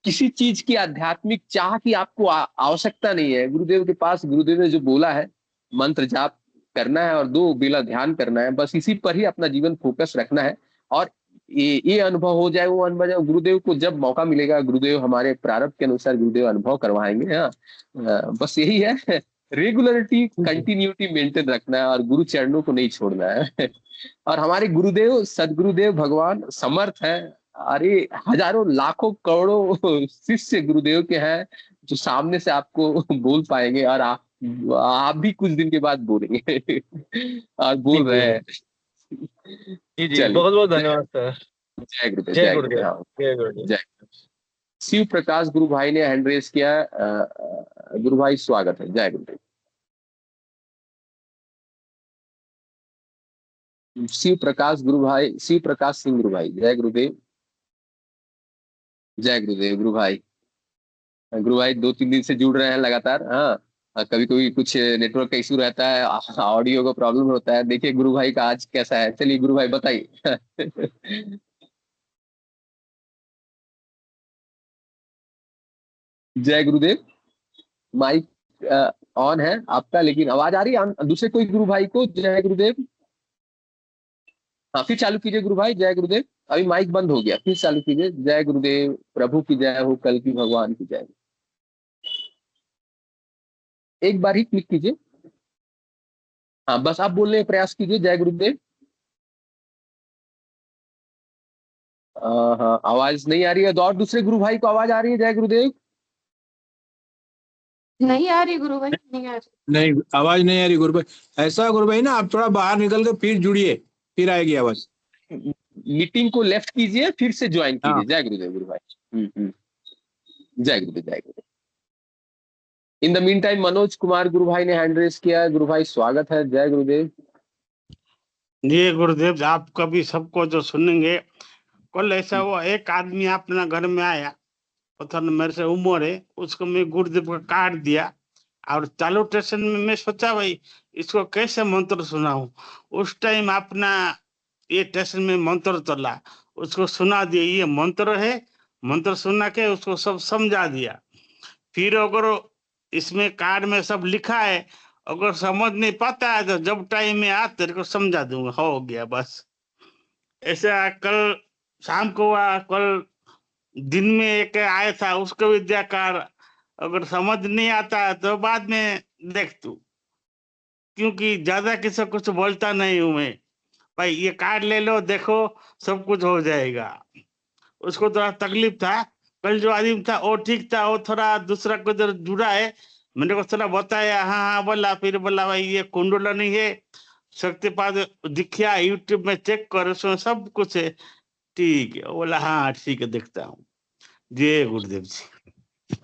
किसी चीज की आध्यात्मिक चाह की आपको आवश्यकता नहीं है। गुरुदेव के पास गुरुदेव ने जो बोला है, मंत्र जाप करना है और 2 बेला ध्यान करना है, बस इसी पर ही अपना जीवन फोकस रखना है। और ये अनुभव हो जाए, वो अनुभव जाए, गुरुदेव को जब मौका मिलेगा, गुरुदेव हमारे प्रारब्ध के अनुसार गुरुदेव अनुभव करवाएंगे। हाँ, बस यही है, रेगुलरिटी कंटिन्यूटी मेंटेन रखना है और गुरु चरणों को नहीं छोड़ना है। और हमारे गुरुदेव सदगुरुदेव भगवान समर्थ है। अरे हजारों लाखों करोड़ों शिष्य गुरुदेव के हैं जो सामने से आपको बोल पाएंगे, और आप भी कुछ दिन के बाद बोलेंगे और जी बोल रहे जी हैं। जी जी, चलिए, बहुत बहुत धन्यवाद सर। जय गुरुदेव, जय जय गुरुदेव। गुरुदेव। हाँ, जय गुरुदेव। जय। शिव प्रकाश गुरु भाई ने हैंड रेस किया। गुरु भाई स्वागत है, जय गुरुदेव। शिव प्रकाश गुरु भाई, शिव प्रकाश सिंह गुरु भाई, जय गुरुदेव। जय गुरुदेव गुरु भाई। गुरु भाई 2-3 दिन से जुड़ रहे हैं लगातार। हाँ, कभी कभी कुछ नेटवर्क का इशू रहता है, ऑडियो का प्रॉब्लम होता है। देखिए गुरु भाई का आज कैसा है, चलिए गुरु भाई बताइए। जय गुरुदेव। माइक ऑन है आपका, लेकिन आवाज आ रही है दूसरे कोई गुरु भाई को? जय गुरुदेव। हाँ, फिर चालू कीजिए गुरु भाई, जय गुरुदेव। अभी माइक बंद हो गया, फिर चालू कीजिए। जय गुरुदेव, प्रभु की जय हो, कल की भगवान की जय। एक बार ही क्लिक कीजिए। हाँ, बस आप बोलने का प्रयास कीजिए, जय गुरुदेव। हाँ, आवाज नहीं आ रही है। तो और दूसरे गुरु भाई को आवाज आ रही है? जय गुरुदेव। नहीं आ रही गुरु भाई, नहीं आ रही। नहीं, आवाज नहीं आ रही गुरु भाई। ऐसा गुरु भाई ना, आप थोड़ा बाहर निकल के फिर जुड़िए, फिर आएगी आवाज। मीटिंग को लेफ्ट कीजिए, फिर से ज्वाइन हाँ। कीजिए। जय गुरुदेव गुरु भाई। जय गुरुदेव, जय गुरुदेव। In the mean time Manoj Kumar गुरु भाई ने हैंड रेस किया है। गुरु भाई स्वागत है। जय गुरुदेव। जी गुरुदेव, आप कभी सबको जो सुनेंगे, कल ऐसा हुआ, एक आदमी अपना घर में आया, पता नहीं मेरे से उम्र है, उसको मैं गुरुदेव का कार्ड दिया, और चालू स्टेशन में मैं सोचा भाई इसको कैसे मंत्र सुनाऊं। उस टाइम अपना ये स्टेशन में मंत्र चला, उसको सुना दिया, ये मंत्र है। मंत्र सुना के उसको सब समझा दिया। फिर अगर इसमें कार्ड में सब लिखा है, अगर समझ नहीं पाता है तो जब टाइम में आ तेरे को समझा दूंगा, हो गया बस। ऐसा कल शाम को हुआ, कल दिन में एक आया था, उसको भी दिया कार्ड। अगर समझ नहीं आता है तो बाद में देख तू, क्योंकि ज्यादा किसी को कुछ बोलता नहीं हूं मैं। भाई ये कार्ड ले लो, देखो सब कुछ हो जाएगा। उसको थोड़ा तकलीफ था। कल जो आदमी था वो ठीक था, वो थोड़ा दूसरा को इधर जुड़ा है, मैंने को थोड़ा बताया, हाँ हाँ बोला, फिर बोला भाई ये कुंडलनी है, शक्तिपात दिखा, यूट्यूब में चेक करो, उसमें सब कुछ है। ठीक है, बोला हाँ ठीक है, देखता हूँ। जय गुरुदेव जी।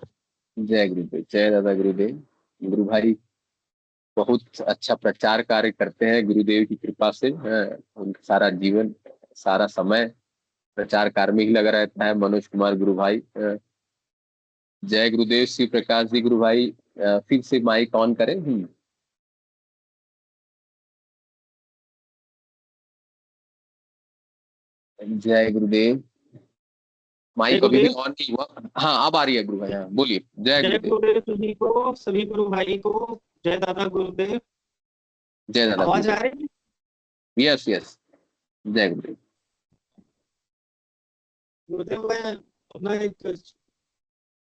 जय गुरुदेव, जय दादा गुरुदेव। गुरु भाई बहुत अच्छा प्रचार कार्य करते हैं गुरुदेव की कृपा से। उनका सारा जीवन, सारा समय प्रचार कार्य में ही लगा रहता है मनोज कुमार गुरु भाई। जय गुरुदेव। श्री प्रकाश जी गुरु भाई फिर से माइक ऑन करें। जय गुरुदेव। माइक अभी भी ऑन नहीं हुआ। हाँ अब आ रही है गुरु भाई, हाँ बोलिए। जय जय गुरुदेव। गुरुदेव सभी को, सभी गुरु भाई को। जय दादा गुरुदेव। जय दादा आवाज आ गुरुदेव। रही है? Yes yes. जय गुरुदेव। गुरुदेव मैं अपना एक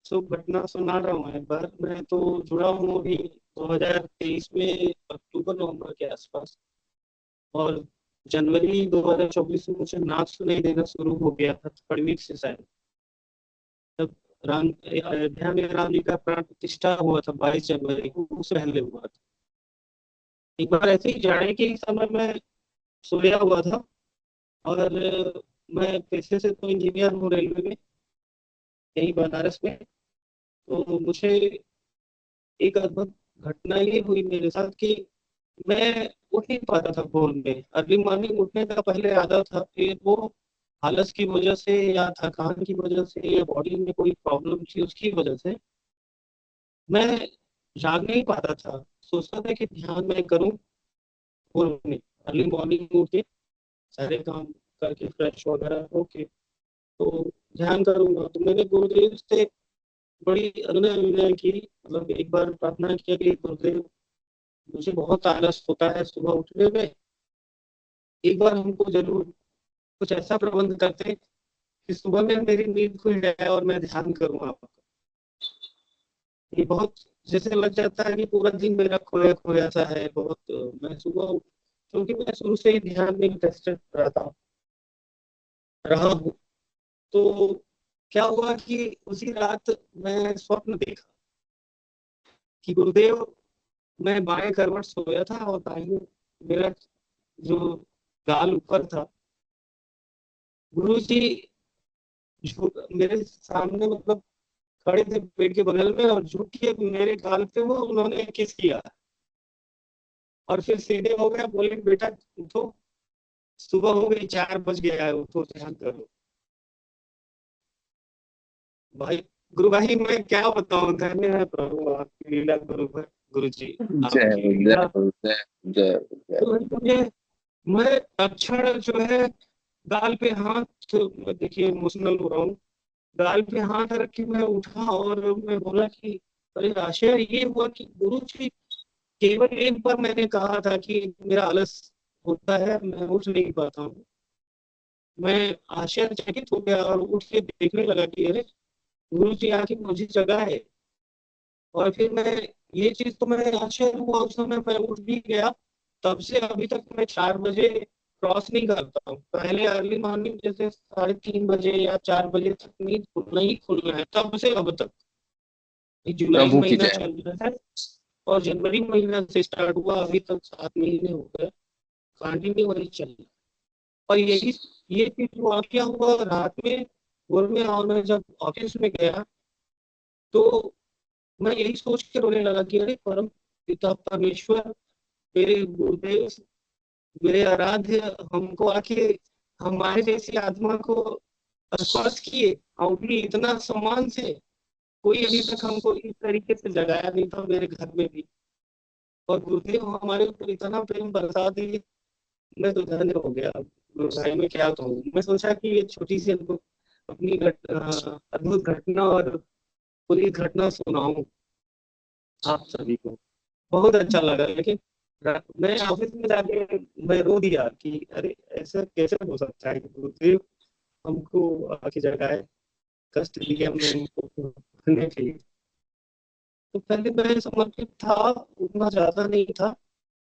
शुभ घटना सुना रहा हूँ। एक बार मैं तो जुड़ा हूँ अभी 2023 में अक्टूबर नवंबर के आसपास, और जनवरी 2024 में मुझे नाक सुनाई देना शुरू हो गया था, थर्ड वीक से शायद। तब राम अयोध्या में राम जी का प्राण प्रतिष्ठा हुआ था 22 जनवरी को, उससे पहले हुआ था। एक बार ऐसे ही जाने के समय में सोया हुआ था, और मैं पेशे से तो इंजीनियर हूँ रेलवे में, यहीं बनारस में। तो मुझे एक अद्भुत घटना ये हुई मेरे साथ कि मैं उठ नहीं पाता था भोर में। अर्ली मॉर्निंग उठने का पहले आदत था, फिर वो आलस की वजह से या थकान की वजह से या बॉडी में कोई प्रॉब्लम थी उसकी वजह से मैं जाग नहीं पाता था। सोचता था कि ध्यान मैं करूं भोर में, अर्ली मॉर्निंग उठ के सारे काम करके फ्रेश वगैरह होके तो ध्यान करूंगा। तो मैंने गुरुदेव से बड़ी अनुनय विनय की, मतलब एक बार प्रार्थना किया कि गुरुदेव मुझे बहुत आलस होता है सुबह उठने में, एक बार हमको जरूर कुछ ऐसा प्रबंध करते कि सुबह में मेरी नींद खुल जाए और मैं ध्यान करूँ आपका। ये बहुत जैसे लग जाता है कि पूरा दिन मेरा खोया खोया सा है बहुत। मैं सुबह, क्योंकि मैं शुरू से ही ध्यान में इंटरेस्टेड रहा हूँ। तो क्या हुआ कि उसी रात मैं स्वप्न देखा कि गुरुदेव, मैं बाएं करवट सोया था और दाहिने मेरा जो गाल ऊपर था, गुरु जी मेरे सामने मतलब खड़े थे पेट के बगल में, और झुक के मेरे गाल पे वो उन्होंने किस किया, और फिर सीधे हो गया, बोले बेटा उठो, सुबह हो गई, 4 बज गया है, उठो ध्यान करो। भाई गुरु भाई मैं क्या बताऊं, धन्य है प्रभु आपकी लीला, गुरु जी जय आपकी जय लीला। जय जय जय। तो मुझे, मैं अक्षर जो है गाल पे हाथ, देखिए इमोशनल हो रहा हूँ, गाल पे हाथ रख के मैं उठा और मैं बोला कि अरे आश्चर्य ये हुआ कि गुरु जी, केवल एक बार मैंने कहा था कि मेरा आलस होता है, मैं उठ नहीं पाता हूँ। मैं आश्चर्यचकित हो गया और उठ के देखने लगा कि अरे गुरु जी आके मुझे जगा है। और फिर मैं, ये चीज तो मैं आश्चर्य हुआ उस समय, मैं उठ भी गया। तब से अभी तक मैं 4 बजे क्रॉस नहीं करता हूँ। पहले अर्ली मॉर्निंग जैसे 3:30 बजे या 4 बजे तक नींद खुलना ही खुलना है, तब से अब तक। ये जुलाई प्रभु की महीना जय। चल रहा है और जनवरी महीना से स्टार्ट हुआ, अभी तक 7 महीने हो गए, कंटिन्यू वही चल रहा है। और ये चीज वाकया हुआ रात में भोर में, और मैं जब ऑफिस में गया तो मैं यही सोच के रोने लगा कि अरे परम पिता परमेश्वर, मेरे गुरुदेव, मेरे आराध्य हमको आके हमारे जैसी आत्मा को स्पर्श किए, और भी इतना सम्मान से कोई अभी तक हमको इस तरीके से जगाया नहीं था मेरे घर में भी। और गुरुदेव हमारे ऊपर इतना प्रेम बरसा दिए, मैं तो धन्य हो गया। भाई मैं क्या कहूँ, मैं सोचा कि ये छोटी सी अपनी अद्भुत घटना और पूरी घटना सुनाऊं आप सभी को। बहुत अच्छा लगा, लेकिन मैं ऑफिस में जाके मैं रो दिया कि अरे ऐसा कैसे हो सकता है कि गुरुदेव हमको आके जगाए, कष्ट दिया मैं उनको करने के लिए। तो पहले मैं समर्पित था, उतना ज्यादा नहीं था,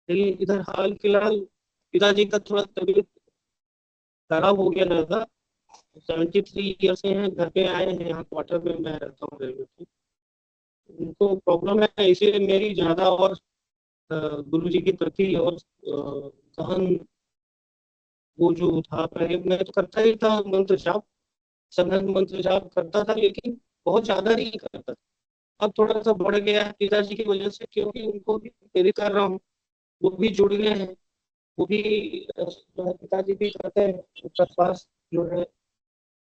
लेकिन इधर हाल फिलहाल पिताजी का थोड़ा तबीयत खराब हो गया ज्यादा। 73 ईयर से हैं, घर पे आए हैं, यहाँ क्वार्टर में मैं रहता हूँ रेलवे पे। उनको प्रॉब्लम है, इसीलिए मेरी ज्यादा और गुरु जी के प्रति और गहन वो जो था, पहले मैं तो करता ही था मंत्र जाप, सघन मंत्र जाप करता था, लेकिन बहुत ज्यादा नहीं करता था। अब थोड़ा सा बढ़ गया है पिताजी की वजह से, क्योंकि उनको भी प्रेरित कर रहा हूँ, वो भी जुड़ गए हैं। वो भी जो है पिताजी भी कहते हैं उनका स्वास्थ्य जो है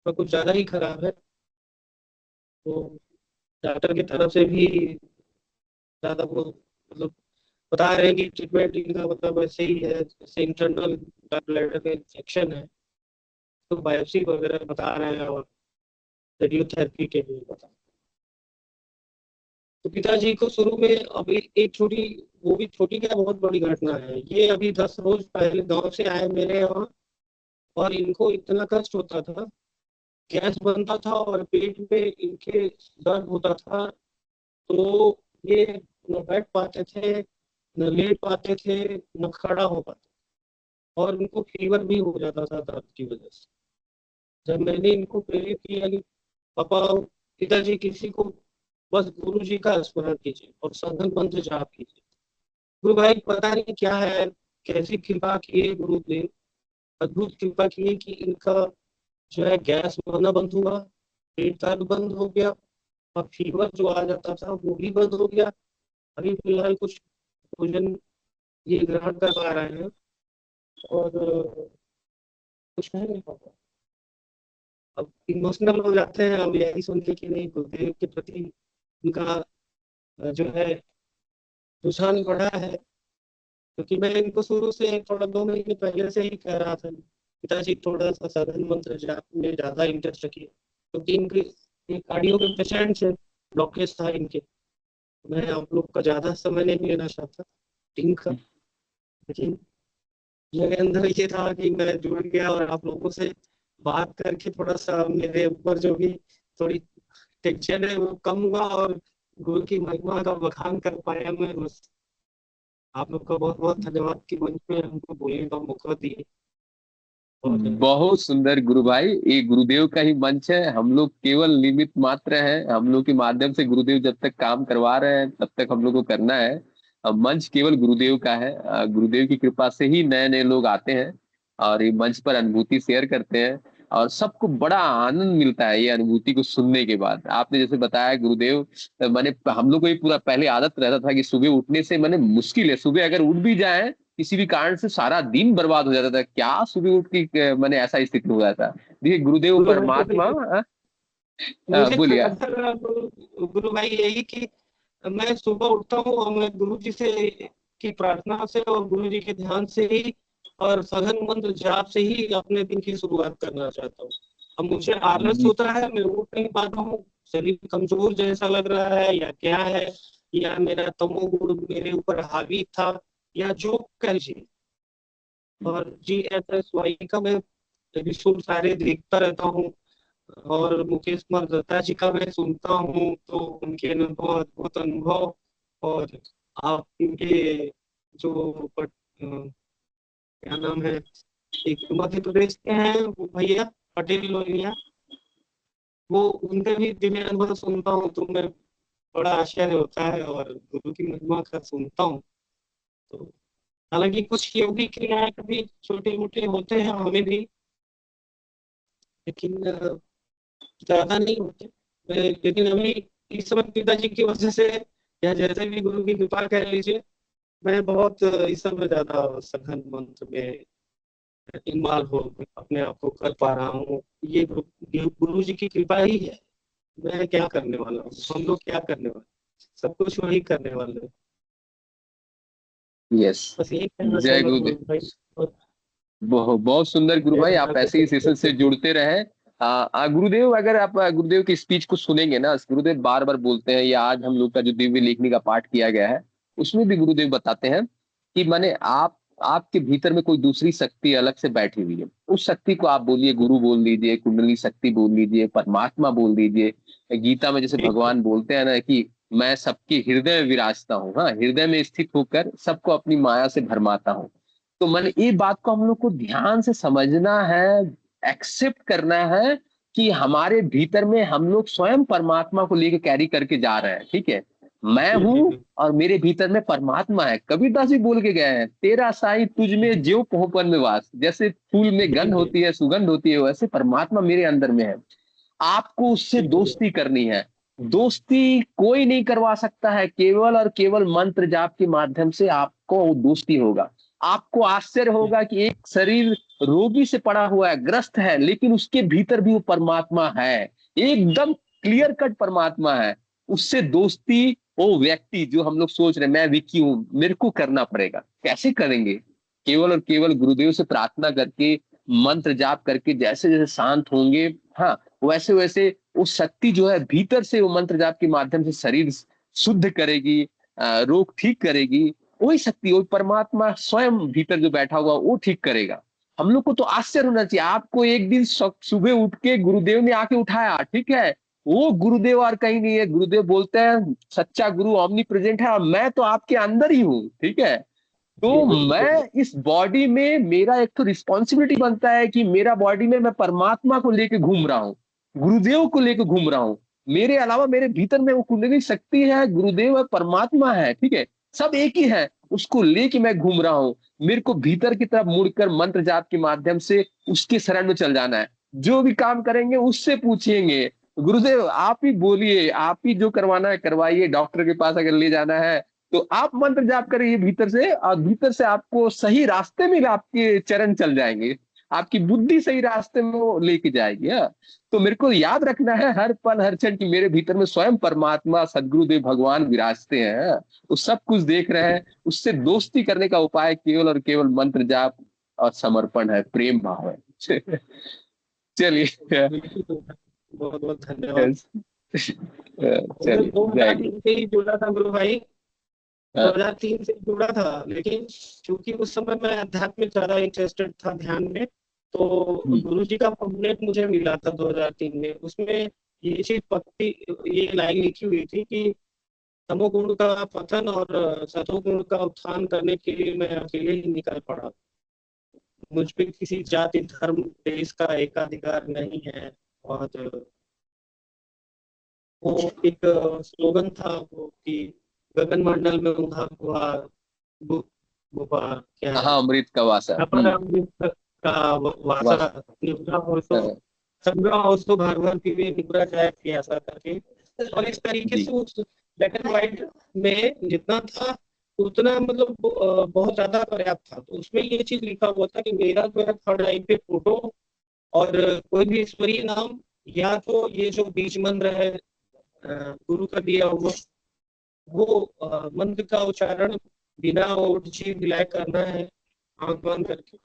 वो कुछ ज्यादा ही खराब है, तो डॉक्टर की तरफ से भी ज्यादा वो मतलब बता रहे हैं कि ट्रीटमेंट इनका मतलब वैसे ही है, जैसे इंटरनल ब्लड में इन्फेक्शन है, तो बायोप्सी वगैरह बता रहे हैं और रेडियोथेरेपी के लिए बता। तो पिताजी को शुरू में अभी एक छोटी, वो भी छोटी क्या बहुत बड़ी घटना है, ये अभी 10 रोज पहले गांव से आए मेरे यहाँ, और इनको इतना कष्ट होता था, गैस बनता था और पेट में इनके दर्द होता था, तो ये न बैठ पाते थे, न लेट पाते थे, न खड़ा हो पाते, और उनको फीवर भी हो जाता था दर्द की वजह से। जब मैंने इनको प्रेरित किया कि पापा, पिताजी किसी को बस गुरु जी का स्मरण कीजिए और संघन मंत्र जाप कीजिए। गुरु भाई पता नहीं क्या है, कैसी कृपा किए गुरुदेव, अद्भुत कृपा किए कि इनका जो है गैस होना बंद हुआ, पेट दर्द बंद हो गया, और फीवर जो आ जाता था वो भी बंद हो गया। अभी फिलहाल कुछ भोजन ये ग्रहण कर पा रहे हैं, और कुछ कह नहीं पाता। अब इमोशनल हो जाते हैं अब यही सुन के कि नहीं, गुरुदेव के प्रति उनका जो है रुझान बढ़ा है। क्योंकि मैं इनको शुरू से थोड़ा 2 महीने पहले से ही कह रहा था पिताजी थोड़ा सा साधन मंत्र जाप में ज्यादा इंटरेस्ट रखिए, क्योंकि इनके ये कार्डियो के पेशेंट्स हैं, ब्लॉकेज था इनके। मैं आप लोग का ज्यादा समय नहीं लेना चाहता टीम का, लेकिन मेरे अंदर ये था कि मैं जुड़ गया और आप लोगों से बात करके थोड़ा सा मेरे ऊपर जो भी थोड़ी टेंशन है वो कम हुआ, और गुरु की महिमा का बखान कर पाया मैं। बस आप लोग का बहुत बहुत धन्यवाद कि मंच में हमको बोलने का मौका दिए। और बहुत सुंदर गुरु भाई, ये गुरुदेव का ही मंच है, हम लोग केवल निमित्त मात्र हैं। हम लोग के माध्यम से गुरुदेव जब तक काम करवा रहे हैं तब तक हम लोग को करना है। अब मंच केवल गुरुदेव का है, गुरुदेव की कृपा से ही नए नए लोग आते हैं और ये मंच पर अनुभूति शेयर करते हैं, और सबको बड़ा आनंद मिलता है ये अनुभूति को सुनने के बाद। आपने जैसे बताया गुरुदेव, मैंने हम लोग को ये पूरा पहले आदत रहता था कि सुबह उठने से मैंने मुश्किल है, सुबह अगर उठ भी जाए किसी भी कारण से सारा दिन बर्बाद हो जाता था, क्या सुबह उठ के मैंने ऐसा स्थिति हो जाता। देखिए गुरुदेव गुरु भाई को परमात्मा। मुझे बोलिए। अच्छा लगा गुरु भाई यही कि मैं सुबह उठता हूँ और मैं गुरु जी से की प्रार्थना से और गुरु जी के ध्यान से ही और सघन मंत्र जाप से ही अपने दिन की शुरुआत करना चाहता हूँ। अब मुझे आलस होता है, मैं उठ नहीं पाता हूँ, शरीर कमजोर जैसा लग रहा है या क्या है, या मेरा तमोगुण मेरे ऊपर हावी था, या जो कह लीजिए। और GSSY का मैं एपिसोड सारे देखता रहता हूँ, और मुकेश कुमार दत्ता जी का मैं सुनता हूँ, तो उनके अनुभव अद्भुत अनुभव। और आप इनके जो क्या नाम है, एक मध्य प्रदेश के हैं वो भैया पटेल लोहिया, वो उनके भी दिव्य अनुभव सुनता हूँ तो मैं बड़ा आश्चर्य होता है, और गुरु की महिमा का सुनता हूँ तो हालांकि कुछ योगी क्रियाएं कभी छोटे मोटे होते हैं हमें भी, लेकिन ज्यादा नहीं होते। लेकिन अभी इस समय पिताजी की वजह से, या जैसे भी गुरु की कृपा कह लीजिए, मैं बहुत इस समय ज्यादा सघन मंत्र में इन्वॉल्व हो अपने आप को कर पा रहा हूँ। ये गुरु जी की कृपा ही है। मैं क्या करने वाला हूँ, हम लोग क्या करने वाले, सब कुछ वही करने वाले हैं। यस। बस यही कहना जय चाहूंगा गुरु गुरुदेव। भाई। और बहुत सुंदर गुरु जय भाई, राधा आप ऐसे ही सेशन से कृष्ण। जुड़ते रहे। गुरुदेव, अगर आप गुरुदेव की स्पीच को सुनेंगे ना, गुरुदेव बार बार बोलते हैं, या आज हम लोग का जो दिव्य लेखनी का पाठ किया गया है उसमें भी गुरुदेव बताते हैं कि माने आपके भीतर में कोई दूसरी शक्ति अलग से बैठी हुई है। उस शक्ति को आप बोलिए, गुरु बोल दीजिए, कुंडली शक्ति बोल दीजिए, परमात्मा बोल दीजिए। गीता में जैसे भगवान बोलते हैं ना कि मैं सबके हृदय में विराजता हूँ, हाँ, हृदय में स्थित होकर सबको अपनी माया से भरमाता हूँ। तो मैंने ये बात को हम लोग को ध्यान से समझना है, एक्सेप्ट करना है कि हमारे भीतर में हम लोग स्वयं परमात्मा को लेके कैरी करके जा रहे हैं। ठीक है, मैं हूं और मेरे भीतर में परमात्मा है। कबीरदास जी बोल के गए हैं, तेरा साईं तुझ में ज्यों पोहपन में वास। जैसे फूल में गंध होती है, सुगंध होती है, वैसे परमात्मा मेरे अंदर में है। आपको उससे दोस्ती करनी है। दोस्ती कोई नहीं करवा सकता है, केवल और केवल मंत्र जाप के माध्यम से आपको दोस्ती होगा। आपको आश्चर्य होगा कि एक शरीर रोगी से पड़ा हुआ है, ग्रस्त है, लेकिन उसके भीतर भी वो परमात्मा है, एकदम क्लियर कट परमात्मा है। उससे दोस्ती वो व्यक्ति जो हम लोग सोच रहे हैं मैं विकी हूं, मेरे को करना पड़ेगा, कैसे करेंगे? केवल और केवल गुरुदेव से प्रार्थना करके, मंत्र जाप करके, जैसे जैसे शांत होंगे, हाँ, वैसे वैसे वो शक्ति जो है भीतर से, वो मंत्र जाप के माध्यम से शरीर शुद्ध करेगी, रोग ठीक करेगी। वही शक्ति, वही परमात्मा स्वयं भीतर जो बैठा हुआ वो ठीक करेगा। हम लोग को तो आश्चर्य होना चाहिए। आपको एक दिन सुबह उठ के गुरुदेव ने आके उठाया, ठीक है, वो गुरुदेव और कहीं नहीं है। गुरुदेव बोलते हैं सच्चा गुरु ओमनी प्रेजेंट है और मैं तो आपके अंदर ही हूँ। ठीक है, तो मैं इस बॉडी में, मेरा एक तो रिस्पॉन्सिबिलिटी बनता है कि मेरा बॉडी में मैं परमात्मा को लेके घूम रहा हूँ, गुरुदेव को लेके घूम रहा हूँ। मेरे अलावा मेरे भीतर में वो कुंडली शक्ति है, गुरुदेव है, परमात्मा है, ठीक है, सब एक ही है, उसको लेके मैं घूम रहा हूँ। मेरे को भीतर की तरफ मुड़कर मंत्र जाप के माध्यम से उसके शरण में चल जाना है। जो भी काम करेंगे उससे पूछेंगे, गुरुदेव आप ही बोलिए, आप ही जो करवाना है करवाइए। डॉक्टर के पास अगर ले जाना है तो आप मंत्र जाप करिए भीतर से, और भीतर से आपको सही रास्ते में आपके चरण चल जाएंगे, आपकी बुद्धि सही रास्ते में वो लेके जाएगी। तो मेरे को याद रखना है हर पल हर क्षण कि मेरे भीतर में स्वयं परमात्मा सदगुरुदेव भगवान विराजते हैं, वो सब कुछ देख रहे हैं। उससे दोस्ती करने का उपाय केवल और केवल मंत्र जाप और समर्पण है, प्रेम भाव है। चलिए। बहुत बहुत धन्यवाद। चलिए, दो जय हजार गुरु। तीन से ही जुड़ा था गुरु भाई, हाँ, 2003 से जुड़ा था, लेकिन क्योंकि उस समय मैं अध्यात्म में ज्यादा इंटरेस्टेड था, ध्यान में, तो गुरु जी का पम्फलेट मुझे मिला था 2003 में। उसमें ये चीज पक्की, ये लाइन लिखी हुई थी कि तमोगुण का पतन और सतोगुण का उत्थान करने के लिए मैं अकेले ही निकल पड़ा। मुझ पे किसी जाति धर्म देश का एकाधिकार नहीं है। और वो एक स्लोगन था वो कि गगन मंडल में उठा हुआ गु- गुफा क्या है, हाँ, अमृत का वासा। अपरामृत का वासा, वास। निब्रा हो तो हाँ, संग्रह हो तो भर भर पीवे, निब्रा जाए प्यासा करके। और इस तरीके जी। से उस ब्लैक एंड व्हाइट में जितना था उतना मतलब बहुत ज्यादा पर्याप्त था। तो उसमें ये चीज लिखा हुआ था कि मेरा जो है थर्ड आई पे फोटो और कोई भी ईश्वरीय नाम, या तो ये जो बीज मंत्र है गुरु का दिया हुआ, वो मंत्र का उच्चारण बिना ओठ जी विलय करना है, आंख बंद करके।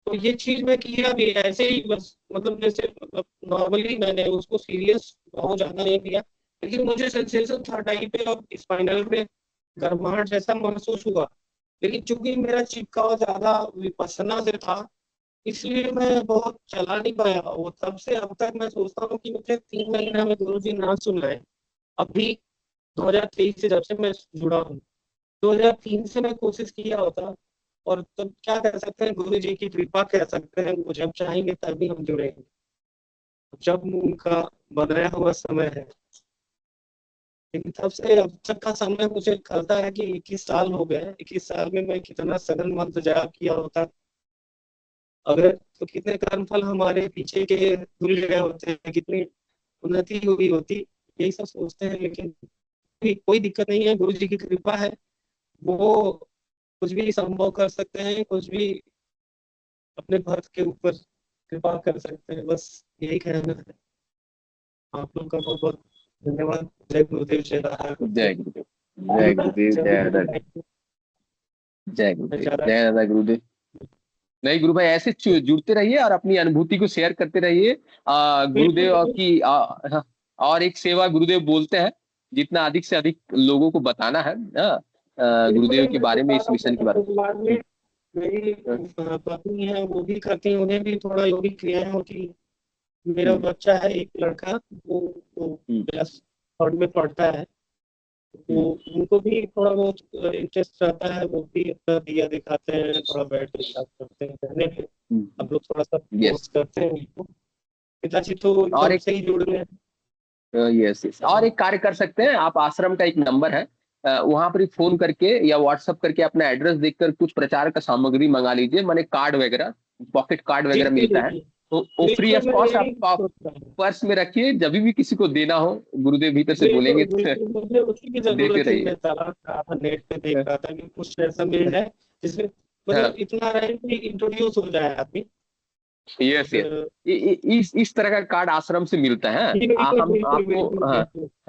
तो ये चीज मैं किया भी ऐसे ही, बस मतलब जैसे मतलब नॉर्मली मैंने उसको सीरियस बहुत ज्यादा नहीं लिया। लेकिन मुझे सेंसेशन था टाइप पे और स्पाइनल में गर्माहट जैसा महसूस हुआ। लेकिन चूंकि मेरा चिपकाव ज्यादा विपස්සना से था, इसलिए मैं बहुत चला नहीं पाया। वो तब से अब तक मैं सोचता हूँ कि मुझे 3 महीना में गुरु जी ना सुन रहे। अभी 2023 से जब से मैं जुड़ा हूँ, 2003 से मैं कोशिश किया होता। और तब क्या कह सकते हैं, गुरु जी की कृपा कह सकते हैं, वो जब चाहेंगे तभी हम जुड़ेंगे, जब उनका बनाया हुआ समय है। लेकिन तब से अब तक का समय मुझे खलता है कि 21 साल हो गए। 21 साल में मैं कितना सघन मंत्र जाप किया होता अगर, तो कितने कर्मफल हमारे पीछे के धुल गए होते हैं, कितनी उन्नति हुई होती, यही सब सोचते हैं। लेकिन कोई दिक्कत नहीं है, गुरु जी की कृपा है, वो कुछ भी संभव कर सकते हैं, कुछ भी अपने भक्त के ऊपर कृपा कर सकते हैं, बस यही कहना है। आप लोग का बहुत बहुत धन्यवाद। जय गुरुदेव, जय राधा जय गुरुदेव, जय गुरुदेव, जय राधा, जय गुरुदेव, जय राधा गुरुदेव। नहीं गुरु भाई, ऐसे जुड़ते रहिए और अपनी अनुभूति को शेयर करते रहिए। गुरुदेव की हाँ, और एक सेवा गुरुदेव बोलते हैं, जितना अधिक से अधिक लोगों को बताना है गुरुदेव के बारे में, इस मिशन के बारे में। मेरी पत्नी है, वो भी करती है, उन्हें भी थोड़ा योगिक क्रियाएं होती है। मेरा बच्चा है एक लड़का, वो क्लास 3rd में पढ़ता है, तो उनको भी थोड़ा बहुत इंटरेस्ट रहता है, वो भी अपना दिया दिखाते हैं, थोड़ा बैठ के बात करते हैं, कहने पे हम लोग थोड़ा सा फोर्स करते हैं उनको। पिताजी तो और एक से ही जुड़ गए। यस यस, और एक कार्य कर सकते हैं आप, आश्रम का एक नंबर है, वहां पर ही फोन करके या व्हाट्सएप करके अपना एड्रेस देकर कुछ प्रचार का सामग्री मंगा लीजिए, माने कार्ड वगैरह, पॉकेट कार्ड वगैरह मिलता है, तो वो फ्री ऑफ कॉस्ट आप पर्स में रखिए, जब भी किसी को देना हो गुरुदेव भीतर से बोलेंगे मुझे उसी की जरूरत है। मैं तलाश रहा था, नेट पे देख रहा था कि कुछ ऐसा मिल है जिसमें मतलब इतना रहे कि इंट्रोड्यूस हो जाए आदमी। यस यस, इस तरह का कार्ड आश्रम से मिलता है। हम आपको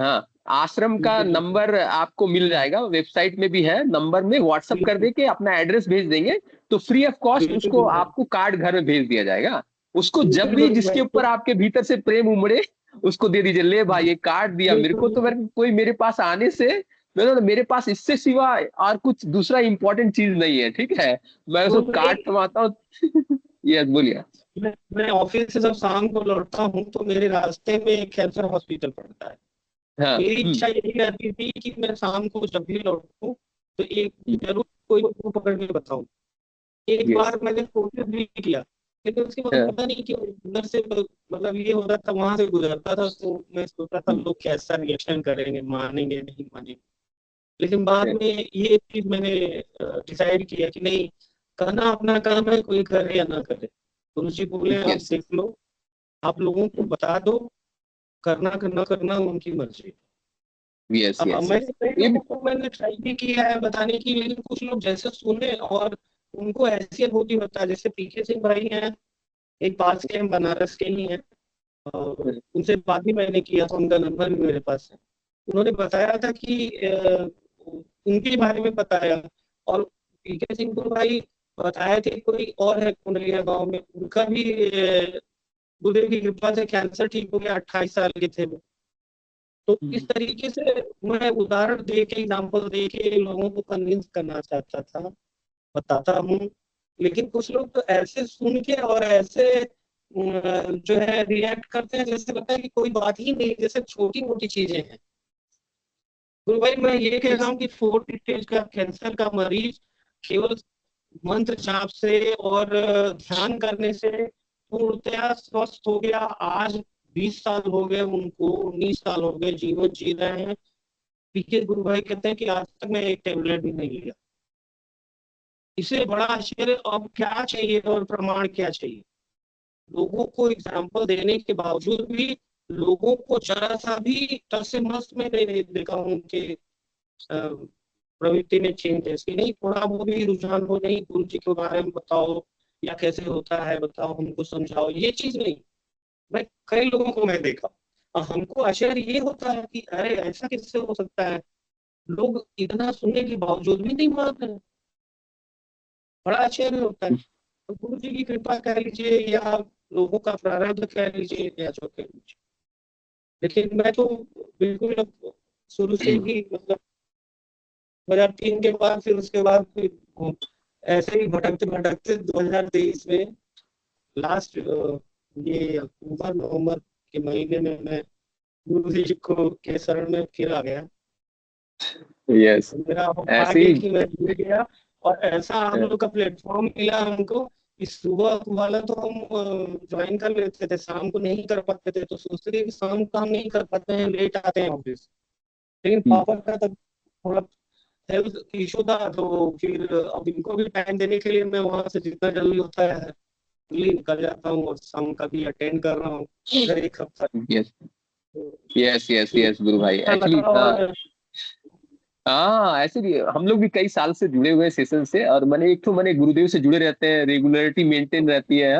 हाँ, आश्रम का नंबर आपको मिल जाएगा, वेबसाइट में भी है, नंबर में व्हाट्सएप कर दे के अपना एड्रेस भेज देंगे, तो फ्री ऑफ कॉस्ट उसको आपको कार्ड घर में भेज दिया जाएगा। उसको जब भी जिसके ऊपर आपके भीतर से प्रेम उमड़े, उसको दे दीजिए, ले भाई ये कार्ड दिया मेरे को, तो कोई मेरे पास आने से मेरे पास इससे सिवा और कुछ दूसरा इंपॉर्टेंट चीज नहीं है, ठीक है, मैं उसको कार्ड थमाता हूँ। यस बोलिए। मैं ऑफिस से जब शाम को लौटता हूँ तो मेरे रास्ते में एक कैंसर हॉस्पिटल पड़ता है। हाँ, मेरी इच्छा यही रहती थी कि मैं शाम को जब भी लौटूं तो एक जरूर कोई को पकड़ के बताऊं। एक बार मैंने कोशिश भी किया, लेकिन उसके बाद पता नहीं कि उधर से मतलब ये हो रहा था, वहां से गुजरता था, तो मैं सोचता था लोग कैसा रिएक्शन करेंगे, मानेंगे नहीं मानेंगे। लेकिन बाद में ये चीज मैंने डिसाइड किया कि नहीं, करना अपना काम है, कोई करे या ना करे। गुरु जी बोले आप देख लो, आप लोगों को बता दो, करना करना करना उनकी मर्जी। yes, मैंने ट्राई भी किया है बताने की, लेकिन कुछ लोग जैसे सुने और उनको ऐसी अनुभूति होता है। जैसे पीके सिंह भाई हैं, एक पास के बनारस के ही हैं, और उनसे बात भी मैंने किया था, उनका नंबर भी मेरे पास है। उन्होंने बताया था कि उनके बारे में बताया, और पीके सिंह भाई बताए थे कोई और है कुंडलिया गांव में, उनका भी गुरुदेव की कृपा से कैंसर ठीक हो गया, 28 साल के थे वो। तो इस तरीके से मैं उदाहरण दे के, एग्जाम्पल दे के लोगों को कन्विंस करना चाहता था, बताता हूँ। लेकिन कुछ लोग तो ऐसे सुन के और ऐसे जो है रिएक्ट करते हैं जैसे लगता है कि कोई बात ही नहीं, जैसे छोटी मोटी चीजें हैं। गुरु भाई मैं ये कह रहा हूँ कि 4th स्टेज का कैंसर का मरीज केवल मंत्र जाप से और ध्यान करने से पूर्णतया स्वस्थ हो गया। आज 20 साल हो गए उनको, 19 साल हो गए, जीवन जी रहे हैं। पीके गुरु भाई कहते हैं कि आज तक मैं एक टेबलेट भी नहीं लिया। इससे बड़ा आश्चर्य अब क्या चाहिए और प्रमाण क्या चाहिए? लोगों को एग्जाम्पल देने के बावजूद भी लोगों को जरा सा भी टस से मस में नहीं देखा उनके प्रवृत्ति में चेंज है कि नहीं, थोड़ा वो भी रुझान हो, नहीं गुरु जी के बारे में बताओ, या कैसे होता है बताओ, हमको समझाओ, ये चीज नहीं। मैं कई लोगों को मैं देखा, हमको आश्चर्य ये होता है कि अरे ऐसा कैसे हो सकता है, लोग इतना सुनने के बावजूद भी नहीं मान रहे। बड़ा आश्चर्य होता है। तो गुरु जी की कृपा कह लीजिए या लोगों का प्रारब्ध कह लीजिए या जो कह लीजिए, लेकिन मैं तो बिल्कुल अब शुरू से ही मतलब 2003 के बाद, फिर उसके बाद फिर ऐसे ही भटकते भटकते 2023 में लास्ट ये अक्टूबर नवंबर के महीने में मैं गुरु जी को के शरण में फिर आ गया। यस, मेरा भाग्य कि मैं जुड़ गया, और ऐसा आप लोग का प्लेटफॉर्म मिला हमको। इस सुबह वाला तो हम ज्वाइन कर लेते थे, शाम को नहीं कर पाते थे, तो सोचते थे कि शाम को हम नहीं कर पाते हैं, लेट आते हैं ऑफिस, लेकिन पापा का तब थोड़ा हेल्थ इशू था, तो फिर अब इनको भी टाइम देने के लिए मैं वहां से जितना जल्दी होता है जल्दी निकल जाता हूँ और संग का भी अटेंड कर रहा हूँ इधर एक हफ्ता। यस यस यस यस गुरु भाई, एक्चुअली और हाँ ऐसे भी हम लोग भी कई साल से जुड़े हुए हैं सेशन से, और मैंने एक तो मैंने गुरुदेव से जुड़े रहते हैं, रेगुलरिटी मेंटेन रहती है।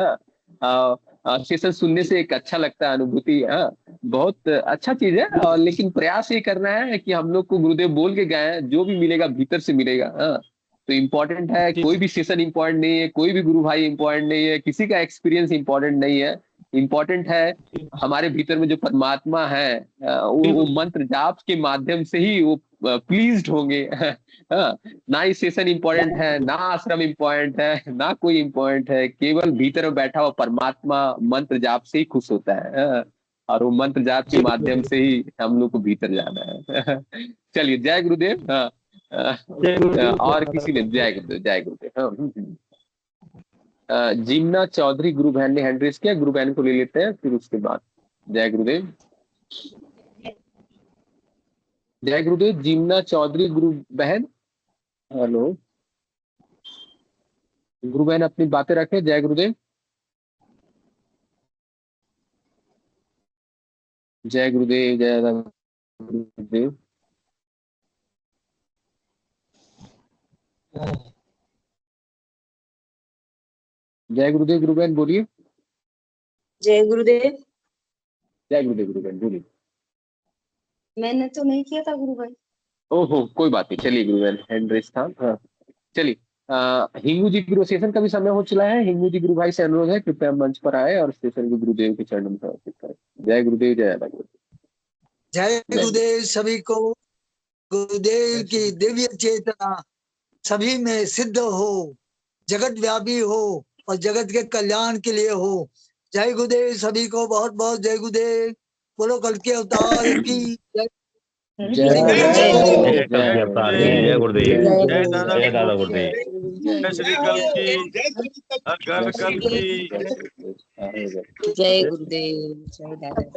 हाँ सेशन सुनने से एक अच्छा लगता है, अनुभूति। हाँ बहुत अच्छा चीज है। और लेकिन प्रयास ये करना है कि हम लोग को गुरुदेव बोल के गए हैं, जो भी मिलेगा भीतर से मिलेगा। हाँ तो इम्पोर्टेंट है, कोई भी सेशन इम्पोर्टेंट नहीं है, कोई भी गुरु भाई इम्पोर्टेंट नहीं है, किसी का एक्सपीरियंस इम्पोर्टेंट नहीं है। इम्पोर्टेंट है हमारे भीतर में जो परमात्मा है, वो मंत्र जाप के माध्यम से ही वो प्लीज्ड होंगे। हाँ, ना ही सेशन इम्पोर्टेंट है, ना आश्रम इम्पोर्टेंट है, ना कोई इम्पोर्टेंट है, केवल भीतर में बैठा हुआ परमात्मा मंत्र जाप से ही खुश होता है। हाँ, और वो मंत्र जाप के माध्यम से ही हम लोग को भीतर जाना है। चलिए जय गुरुदेव। हाँ और किसी ने जय गुरुदेव, जय गुरुदेव। हाँ जिम्ना चौधरी गुरु बहन ने हैंड रेस किया, गुरु बहन को ले लेते हैं फिर उसके बाद। जय गुरुदेव। जय गुरुदेव जिम्ना चौधरी गुरु बहन। हेलो गुरु बहन अपनी बातें रखें। जय गुरुदेव। जय गुरुदेव, जय गुरुदेव। जय गुरुदेव गुरु बहन बोलिए। जय गुरुदेव। जय गुरुदेव गुरु बहन बोलिए। मैंने तो नहीं किया था गुरु भाई। ओहो कोई बात नहीं, चलिए गुरु बहन हैंड रेस था। हाँ चलिए हिंगू जी गुरु सेशन का भी समय हो चला है। हिंगू जी गुरु भाई से अनुरोध है कृपया मंच पर आए और सेशन को गुरुदेव के चरणों में समर्पित करें। जय गुरुदेव, जय राधा गुरुदेव। जय गुरुदेव सभी को। गुरुदेव की दिव्य चेतना सभी में सिद्ध हो, जगत व्यापी हो और जगत के कल्याण के लिए हो। जय गुरुदेव सभी को, बहुत बहुत जय गुरुदेव। बोलो कल के अवतार की जय। जय अवतार की जय गुरुदेव, जय दादा गुरुदेव। जय श्री कल की, हर कल की। जय गुरुदेव, जय दादा।